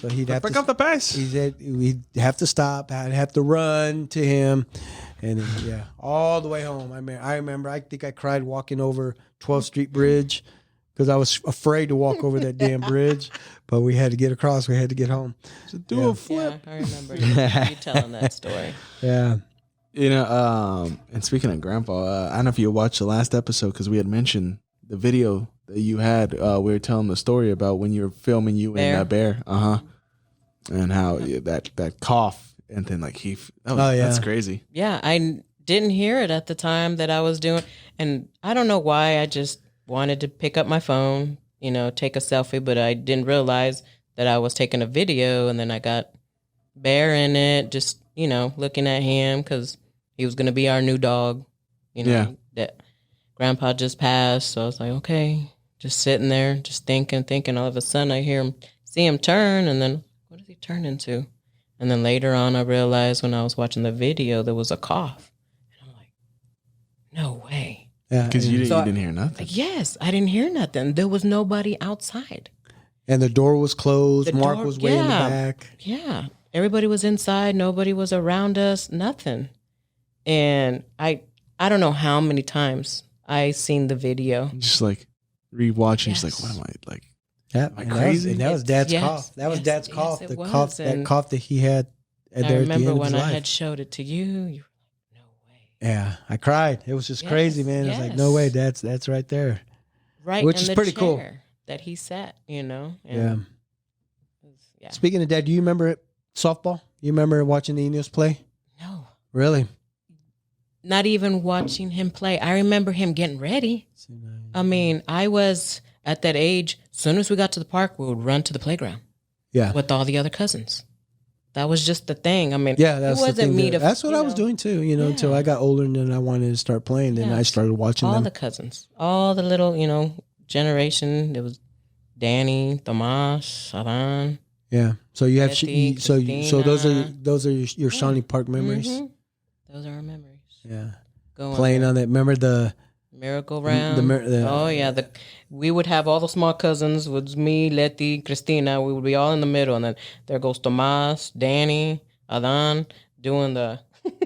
So he'd have Pick to up the pace. He said we'd have to stop. I'd have to run to him, and then, all the way home. I remember. I think I cried walking over 12th Street Bridge because I was afraid to walk over that damn bridge. But we had to get across. We had to get home. So do a flip. Yeah, I remember you telling that story. Yeah. And speaking of Grandpa, I don't know if you watched the last episode because we had mentioned the video that you had. We were telling the story about when you were filming you and Bear. And how that cough and then like that's crazy. Yeah, I didn't hear it at the time that I was doing, and I don't know why. I just wanted to pick up my phone, take a selfie, but I didn't realize that I was taking a video, and then I got Bear in it, just looking at him because he was gonna be our new dog. That Grandpa just passed, so I was like, okay, just sitting there, just thinking. All of a sudden, I see him turn, and then what does he turn into? And then later on, I realized when I was watching the video, there was a cough. And I'm like, no way. Yeah, because you didn't hear nothing. Yes, I didn't hear nothing. There was nobody outside. And the door was closed. Mark was way in the back. Yeah. Everybody was inside. Nobody was around us. Nothing. And I don't know how many times I seen the video. Just like rewatching. Just like, what am I like? Yeah, am I crazy? That was Dad's cough. That was Dad's cough. The cough, that cough that he had. I remember when I had showed it to you. You were like, no way. Yeah, I cried. It was just crazy, man. It was like, no way, that's right there. Right, which is pretty cool. That he sat, And yeah. Speaking of Dad, do you remember it? Softball? You remember watching the Indios play? No. Really? Not even watching him play. I remember him getting ready. I mean, I was at that age. As soon as we got to the park, we would run to the playground. Yeah. With all the other cousins. That was just the thing. I mean, that's it wasn't me to. That's what I was doing too. Until I got older and then I wanted to start playing. Then I started watching all them. the cousins, all the little, generation. There was Danny, Tomas, Adan. Yeah. So you have Betty, so those are your Shawnee Park memories. Mm-hmm. Those are our memories. Yeah. Playing on that. Remember the Miracle Round? We would have all the small cousins. It was me, Letty, Christina. We would be all in the middle. And then there goes Tomas, Danny, Adan, doing the...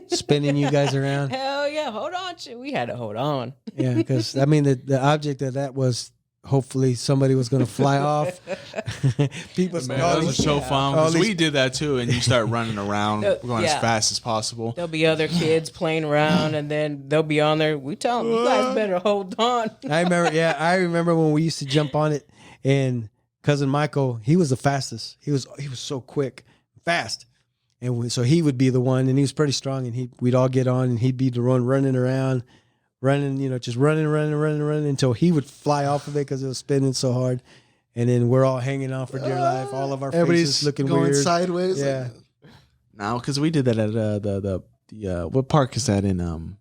spinning you guys around. Hell yeah. Hold on. We had to hold on. Yeah, because, the object of that was... Hopefully somebody was going to fly off. People, that was so fun because we did that too, and you start running around, going as fast as possible. There'll be other kids playing around, and then they'll be on there. We tell them, you guys better hold on. I remember when we used to jump on it, and cousin Michael, he was the fastest. He was so quick, fast, and so he would be the one, and he was pretty strong, and we'd all get on, and he'd be the one running around. Just running until he would fly off of it because it was spinning so hard. And then we're all hanging on for dear life. All of our faces looking going weird. Sideways. Yeah. No, because we did that at the what park is that in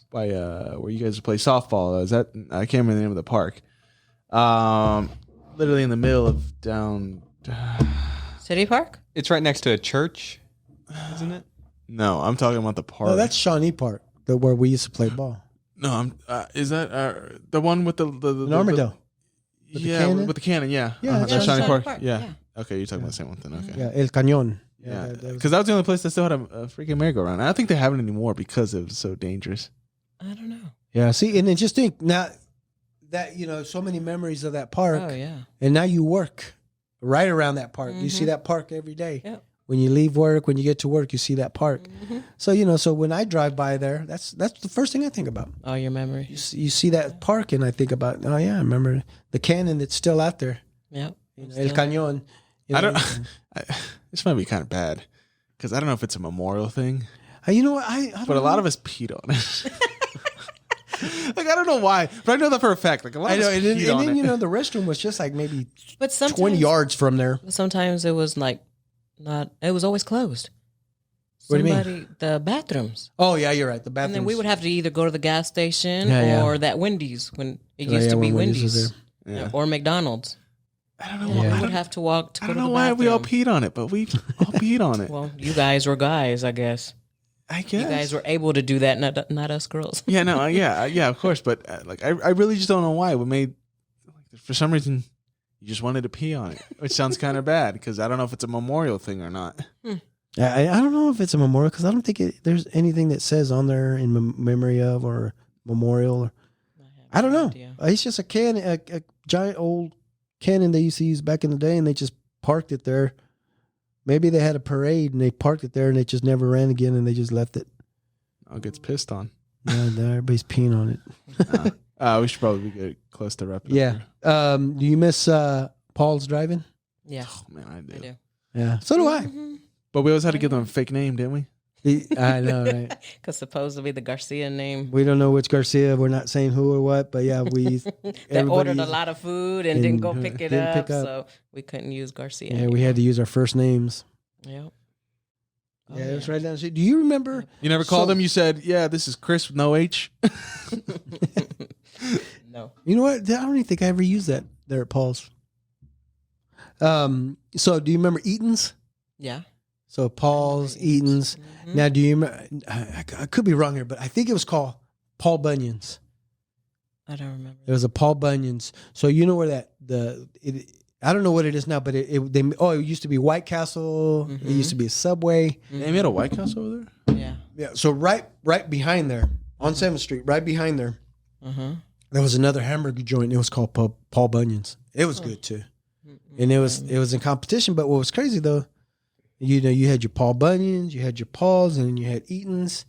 by where you guys play softball? Is that I can't remember the name of the park. Literally in the middle of down City Park? It's right next to a church, isn't it? No, I'm talking about the park. No, that's Shawnee Park. Where we used to play ball. No, is that the one with the Armadale? With the cannon, yeah. Yeah, that's Shawnee Park. Yeah. Okay, you're talking about the same one then. Okay. Yeah, El Cañón. Yeah, because that was the only place that still had a freaking merry-go-round. I don't think they have it anymore because it was so dangerous. I don't know. Yeah, see, and then just think now that so many memories of that park. Oh yeah. And now you work right around that park. Mm-hmm. You see that park every day. Yeah. When you leave work, when you get to work, you see that park. Mm-hmm. So so when I drive by there, that's the first thing I think about. All your memories. You see that park, and I think about, oh yeah, I remember the cannon that's still out there. Yep. El Cañón. This might be kind of bad because I don't know if it's a memorial thing. You know what? I don't but know. a lot of us peed on it. Like I don't know why, but I know that for a fact. Like a lot of us peed on it. The restroom was just like maybe 20 yards from there. Sometimes it was like. It was always closed. What do you mean? The bathrooms. Oh yeah, you're right. The bathrooms. And then we would have to either go to the gas station or that Wendy's when it used to be when Wendy's. Or McDonald's. I don't know why. We would have to walk to go to the bathroom. I don't know why we all peed on it, but we all peed on it. Well, you guys were guys, I guess. You guys were able to do that, not us girls. Yeah, no, yeah, of course. But I really just don't know why. What made for some reason. You just wanted to pee on it, which sounds kind of bad because I don't know if it's a memorial thing or not. I don't know if it's a memorial because I don't think there's anything that says on there in memory of or memorial. I don't know. Idea. It's just a giant old cannon they used to use back in the day, and they just parked it there. Maybe they had a parade and they parked it there, and it just never ran again, and they just left it. It gets pissed on. Yeah, everybody's peeing on it. We should probably get close to wrapping up. Yeah. Here. Do you miss Paul's driving? Yeah, Oh, man, I do. I do. Yeah. So do I. Mhm. But we always had to give them a fake name, didn't we? I know, right? Because supposedly the Garcia name We don't know which Garcia. We're not saying who or what, but yeah, we that ordered a lot of food and didn't go pick it didn't up, pick up. so we couldn't use Garcia. Yeah, anymore. we had to use our first names. Yep. Oh, Yeah, it was right down the street. Do you remember? You never called So- them. You said, "Yeah, this is Chris with no H." No. You know what? I don't even think I ever used that there at Paul's. So do you remember Eaton's? Yeah. So Paul's, Eaton's. Mhm. Now, do you remember? I could be wrong here, but I think it was called Paul Bunyan's. I don't remember. It was a Paul Bunyan's. So you know where I don't know what it is now, but it used to be White Castle. It used to be a Subway. They made a White House over there. Yeah. Yeah. So right behind there on 7th Street, right behind there, Uh-huh. there was another hamburger joint. It was called Paul Bunyan's. It was good too, and it was in competition. But what was crazy though, you had your Paul Bunyan's, you had your Paul's, and then you had Eaton's.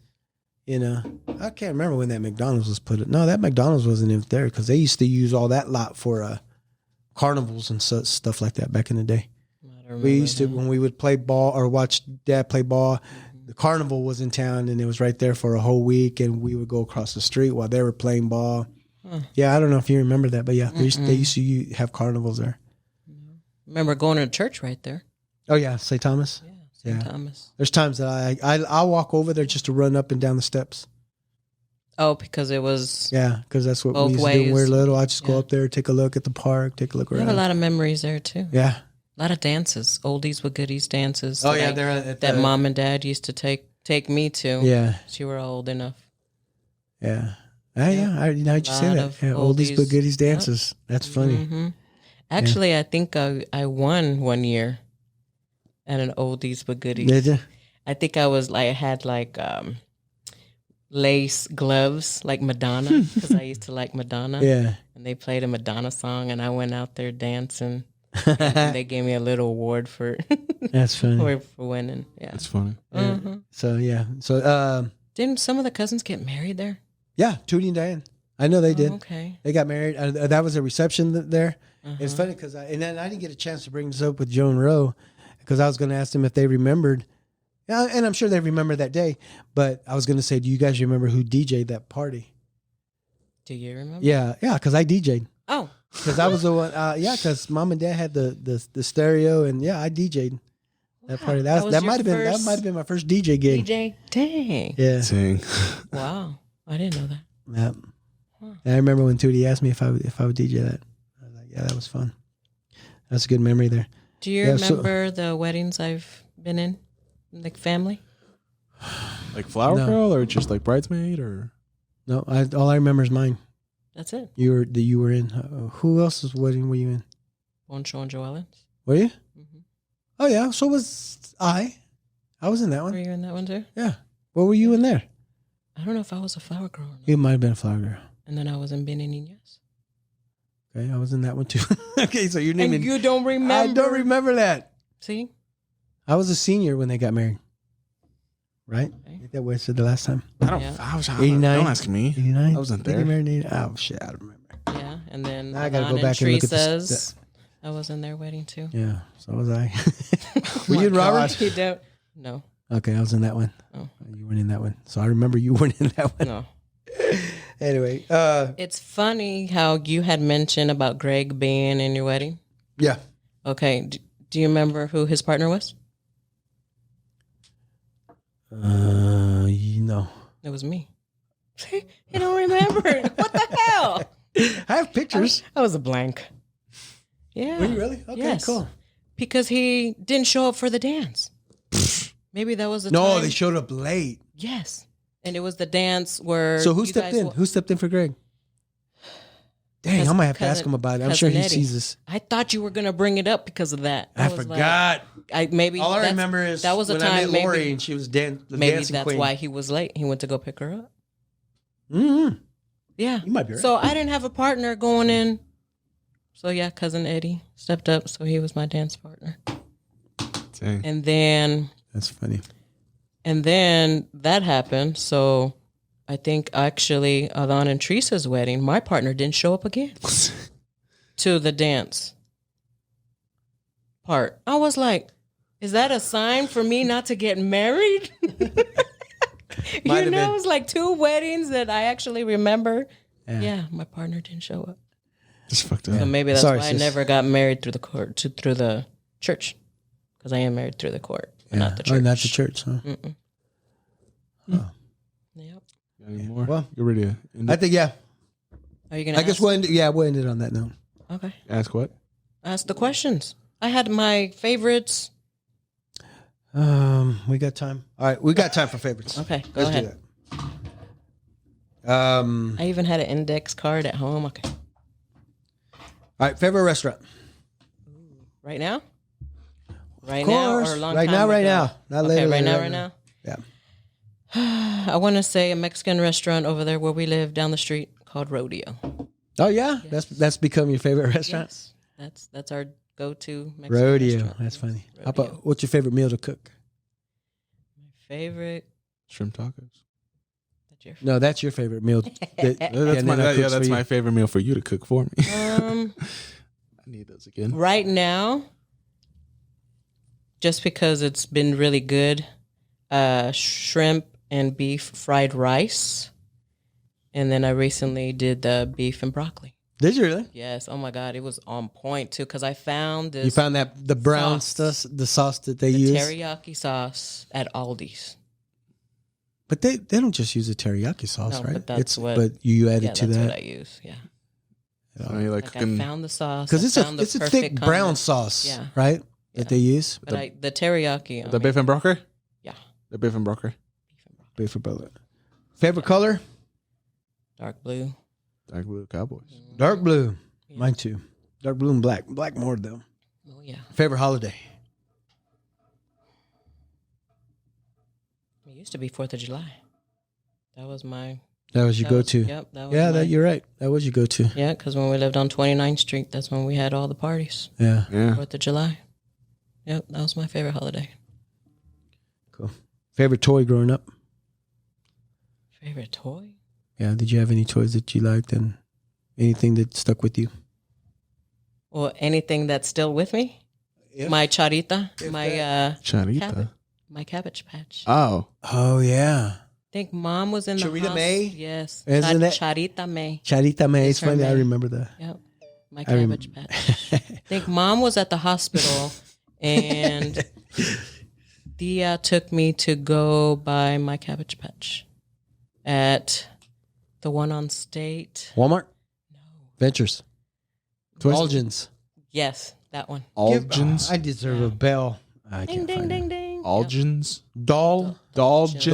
I can't remember when that McDonald's was put. No, that McDonald's wasn't even there because they used to use all that lot for carnivals and stuff like that back in the day. We used to, when we would play ball or watch Dad play ball, the carnival was in town and it was right there for a whole week, and we would go across the street while they were playing ball. Yeah, I don't know if you remember that, but yeah, they used to have carnivals there. Remember going to church right there? Oh yeah, St. Thomas. Yeah, St. Yeah. Thomas. There's times that I'll walk over there just to run up and down the steps. Oh, because it was. Yeah, because that's what Both we used to do when we were ways. little. I just go Yeah. up there, take a look at the park, take a look We around. have a lot of memories there too. Yeah. A lot of dances, oldies with goodies dances. Oh that yeah, I- they're at that the- mom and dad used to take me to. Yeah, You were old enough. yeah. Now you say Lot that. of Yeah, oldies but oldies. goodies dances. That's funny. hmm Actually, I think I won one year at an oldies but goodies. Did you? I think I had lace gloves like Madonna because I used to like Madonna. Yeah. And they played a Madonna song, and I went out there dancing. And they gave me a little award for That's funny. for winning. Yeah. That's funny. Mhm. So yeah. So Didn't some of the cousins get married there? yeah, Tootie and Diane. I know they did. Oh, okay. They got married. That was a reception there. It's Uh-huh. funny because then I didn't get a chance to bring this up with Joe and Roe because I was going to ask them if they remembered. Yeah, and I'm sure they remember that day. But I was going to say, do you guys remember who DJ'd that party? Do you remember? Yeah, because I DJ'd. Oh, Because I was the one. Because Mom and Dad had the stereo, and yeah, I DJ'd that party. That was That your might have been my first DJ gig. DJ. Dang. Yeah. Dang. Wow. I didn't know that. Yeah. And I remember when Tootie asked me if I would DJ that. I was like, yeah, that was fun. That's a good memory there. Do you Yeah, so- remember the weddings I've been in? Like family? Like Flower No. Girl or just like Bridesmaid or No, all I remember is mine. That's it. You were in. Who else's wedding were you in? Boncho and Joellen's. Were you? Mm-hmm. Oh yeah. So was I. I was in that Were one. you in that one too? Yeah. What were you in there? I don't know if I was a flower girl or not. You might have been a flower girl. And then I was in Benny Niños. Okay, I was in that one too. Okay, so you're And naming. you don't remember? I don't remember that. See? I was a senior when they got married. Right? Okay. I think that was the last time. I don't. Yeah. I was, 89? Don't ask me. 89? I wasn't They got there. married in 80 Oh shit, I don't remember. Yeah. And then Now I gotta Yvonne go back and look at this- Teresa's. I was in their wedding too. Yeah, so was I. Oh Were my you in Robert? God, you don't? No. Okay, I was in that one. Oh. You weren't in that one. So I remember you weren't in that one. No. Anyway, It's funny how you had mentioned about Greg being in your wedding. yeah. Okay. Do you remember who his partner was? You know. It was me. You don't remember? What the hell? I have pictures. I was a blank. Yeah. Were you really? Okay, Yes. cool. Because he didn't show up for the dance. Maybe that was the No, time. they showed up late. Yes. And it was the dance where. So who you stepped guys in? wa- Who stepped in for Greg? Dang, I might have to ask him about it. I'm sure he Eddie. sees this. I thought you were going to bring it up because of that. I was like- forgot. maybe All I that's- remember is that was a when time. I met maybe Lori and she was the maybe dancing that's queen. why he was late. He went to go pick her up. Mm-hmm. Yeah. You might be right. So I didn't have a partner going in. So yeah, cousin Eddie stepped up. So he was my dance partner. Dang. And then That's funny. that happened. So I think actually Alon and Teresa's wedding, my partner didn't show up again to the dance part. I was like, is that a sign for me not to get married? Might have been. It was like 2 weddings that I actually remember. Yeah, my partner didn't show up. It's fucked up. So maybe that's Sorry, why I sis. never got married through the court, through the church. Because I am married through the court, but not the church. Oh, not the church, huh? Mm-mm. Oh. Yep. Got any more? Well, you're ready to end I it? think, yeah. Are you going to I guess we'll end it on that note. Okay. Ask what? Ask the questions. I had my favorites. We got time. All right, we got time for favorites. Okay, go Let's ahead. do that. I even had an index card at home. Okay. All right, favorite restaurant. Right now? Right Of now course. or a long Right time now, ago? right now. Not Okay, later, right later, now. Yeah. I want to say a Mexican restaurant over there where we live down the street called Rodeo. Oh yeah, that's become your favorite restaurant. Yes, that's our go-to Mexican Rodeo. restaurant. That's Yes, funny. How Rodeo. about what's your favorite meal to cook? My favorite? Shrimp tacos. That's your No, that's your favorite meal. That, That's my favorite meal for you to cook for me. I need those again. Right now, just because it's been really good, shrimp and beef fried rice. And then I recently did the beef and broccoli. Did you really? Yes. Oh my God. It was on point too. Cause I found this. You found that the brown sauce. stuff, the sauce that they the use. teriyaki sauce at Aldi's. But they don't just use the teriyaki sauce, No, right? but that's what- But you added Yeah, to that's that what I use. Yeah. So you like Like I cooking? found the sauce. because I found the it's a perfect thick brown condiment. sauce, Yeah. right? Yeah. That they use. But the teriyaki. The beef and broccoli? Yeah. The beef and broccoli. Beef and broccoli. Beef for bullet. Favorite color? Dark blue. Dark blue Cowboys. Dark blue. Yeah. Mine too. Dark blue and black. Black more though. Oh yeah. Favorite holiday? It used to be 4th of July. That was my. That was your that was- go-to. Yep. That was Yeah, my, that you're right. That was your go-to. Yeah, because when we lived on 29th Street, that's when we had all the parties. Yeah. Yeah. 4th of July. Yep, that was my favorite holiday. Cool. Favorite toy growing up? Favorite toy? Yeah. Did you have any toys that you liked and anything that stuck with you? Or anything that's still with me? Yeah. My charita, my Charita. my Cabbage Patch. Oh. Oh yeah. I think Mom was in the Charita house. May? Yes. Isn't it? Charita May. Charita May. It's It's her funny. I May. remember that. Yep. My I rem- Cabbage Patch. I think Mom was at the hospital and Dia took me to go buy my Cabbage Patch at the one on State. Walmart. No. Ventures. Algens. Yes, that one. Algens. I deserve a bell. I Ding, can't ding, find ding, it. ding. Algens. Doll. Dolgens.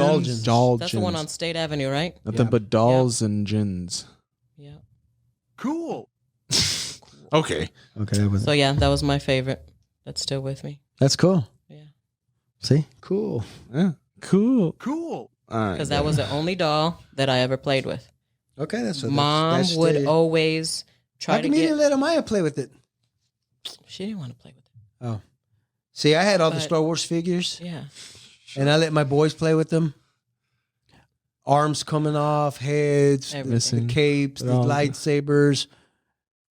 Dolgens. That's the one on State Avenue, right? Nothing but dolls and gins. Yeah. Cool. Okay. Okay, that was So yeah, that was my favorite. That's still with me. that's cool. Yeah. See, cool. Yeah. Cool. Cool. All right. Because that was the only doll that I ever played with. Okay, that's Mom would always How try to come you get. didn't let Amaya play with it? She didn't want to play with it. Oh, see, I had all the But- Star Wars figures, Yeah. and I let my boys play with them. Arms coming off, heads, Everything. the capes, the They're all- lightsabers.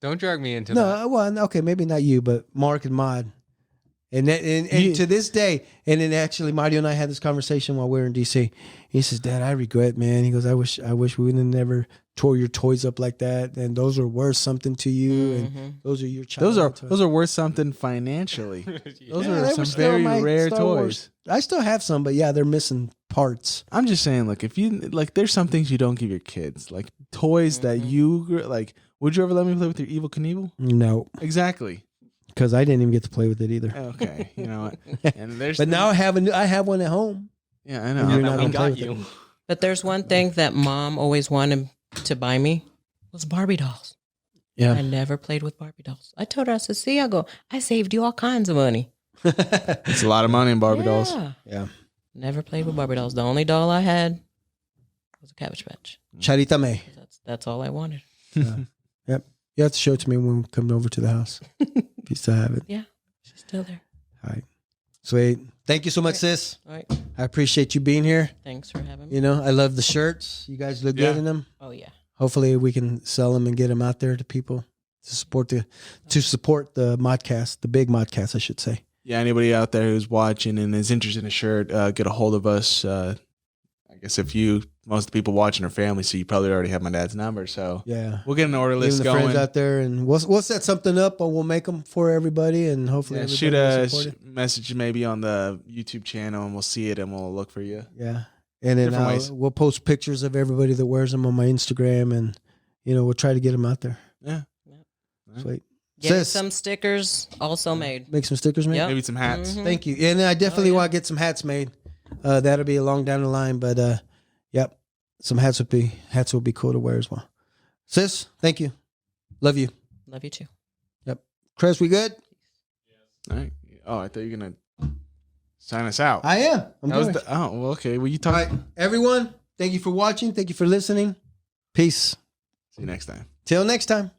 Don't drag me into that. No, well, okay, maybe not you, but Mark and Mod. And to this day, and then actually Mario and I had this conversation while we were in DC. He says, "Dad, I regret, man." He goes, "I wish we would have never tore your toys up like that. And those are worth something to you, and those are your child. Those are worth something financially. Those Yeah, are they some were still very my rare Star toys. Wars. I still have some, but yeah, they're missing parts. I'm just saying, like, if you like, there's some things you don't give your kids, like toys that you like. Would you ever let me play with your Evil Knievel? No, Exactly. because I didn't even get to play with it either. Okay, you know what? And there's But now I have one at home. yeah, I And know. you're Now not we gonna play got with you. it. But there's one thing that Mom always wanted to buy me was Barbie dolls. I Yeah, never played with Barbie dolls. I told her, I said, "See, I saved you all kinds of money." It's a lot of money in Barbie dolls. Yeah. yeah. Never played with Barbie dolls. The only doll I had was a Cabbage Patch. Charita May. That's all I wanted. Yep. You have to show it to me when we come over to the house. If you still have it. Yeah, she's still there. All right. Sweet. Thank you so much, sis. All right. I appreciate you being here. Thanks for having me. You know, I love the shirts. You guys look good in them. Oh yeah. Hopefully, we can sell them and get them out there to people to support the modcast, the big modcast, I should say. Yeah, anybody out there who's watching and is interested in a shirt, get a hold of us. I guess most of the people watching are family, so you probably already have my dad's number. So Yeah, we'll get an order even list the going. friends out there, and we'll set something up, or we'll make them for everybody, and hopefully everybody shoot will a support it. message maybe on the YouTube channel, and we'll see it, and we'll look for you. Yeah, and then Different ways. we'll post pictures of everybody that wears them on my Instagram, and we'll try to get them out there. Yeah, Sweet. Get Sis, some stickers also made. make some stickers, man. Yep. maybe some hats. Mhm. Thank you. And I definitely yeah. want to get some hats made. That'll be along down the line, but yep, some hats would be cool to wear as well. Sis, thank you. Love you. Love you too. Yep. Chris, we good? All right. Oh, I thought you were gonna sign us out. I am. I'm doing it. Well, okay. Well, you All talk. right, everyone. Thank you for watching. Thank you for listening. Peace. See you next time. Till next time.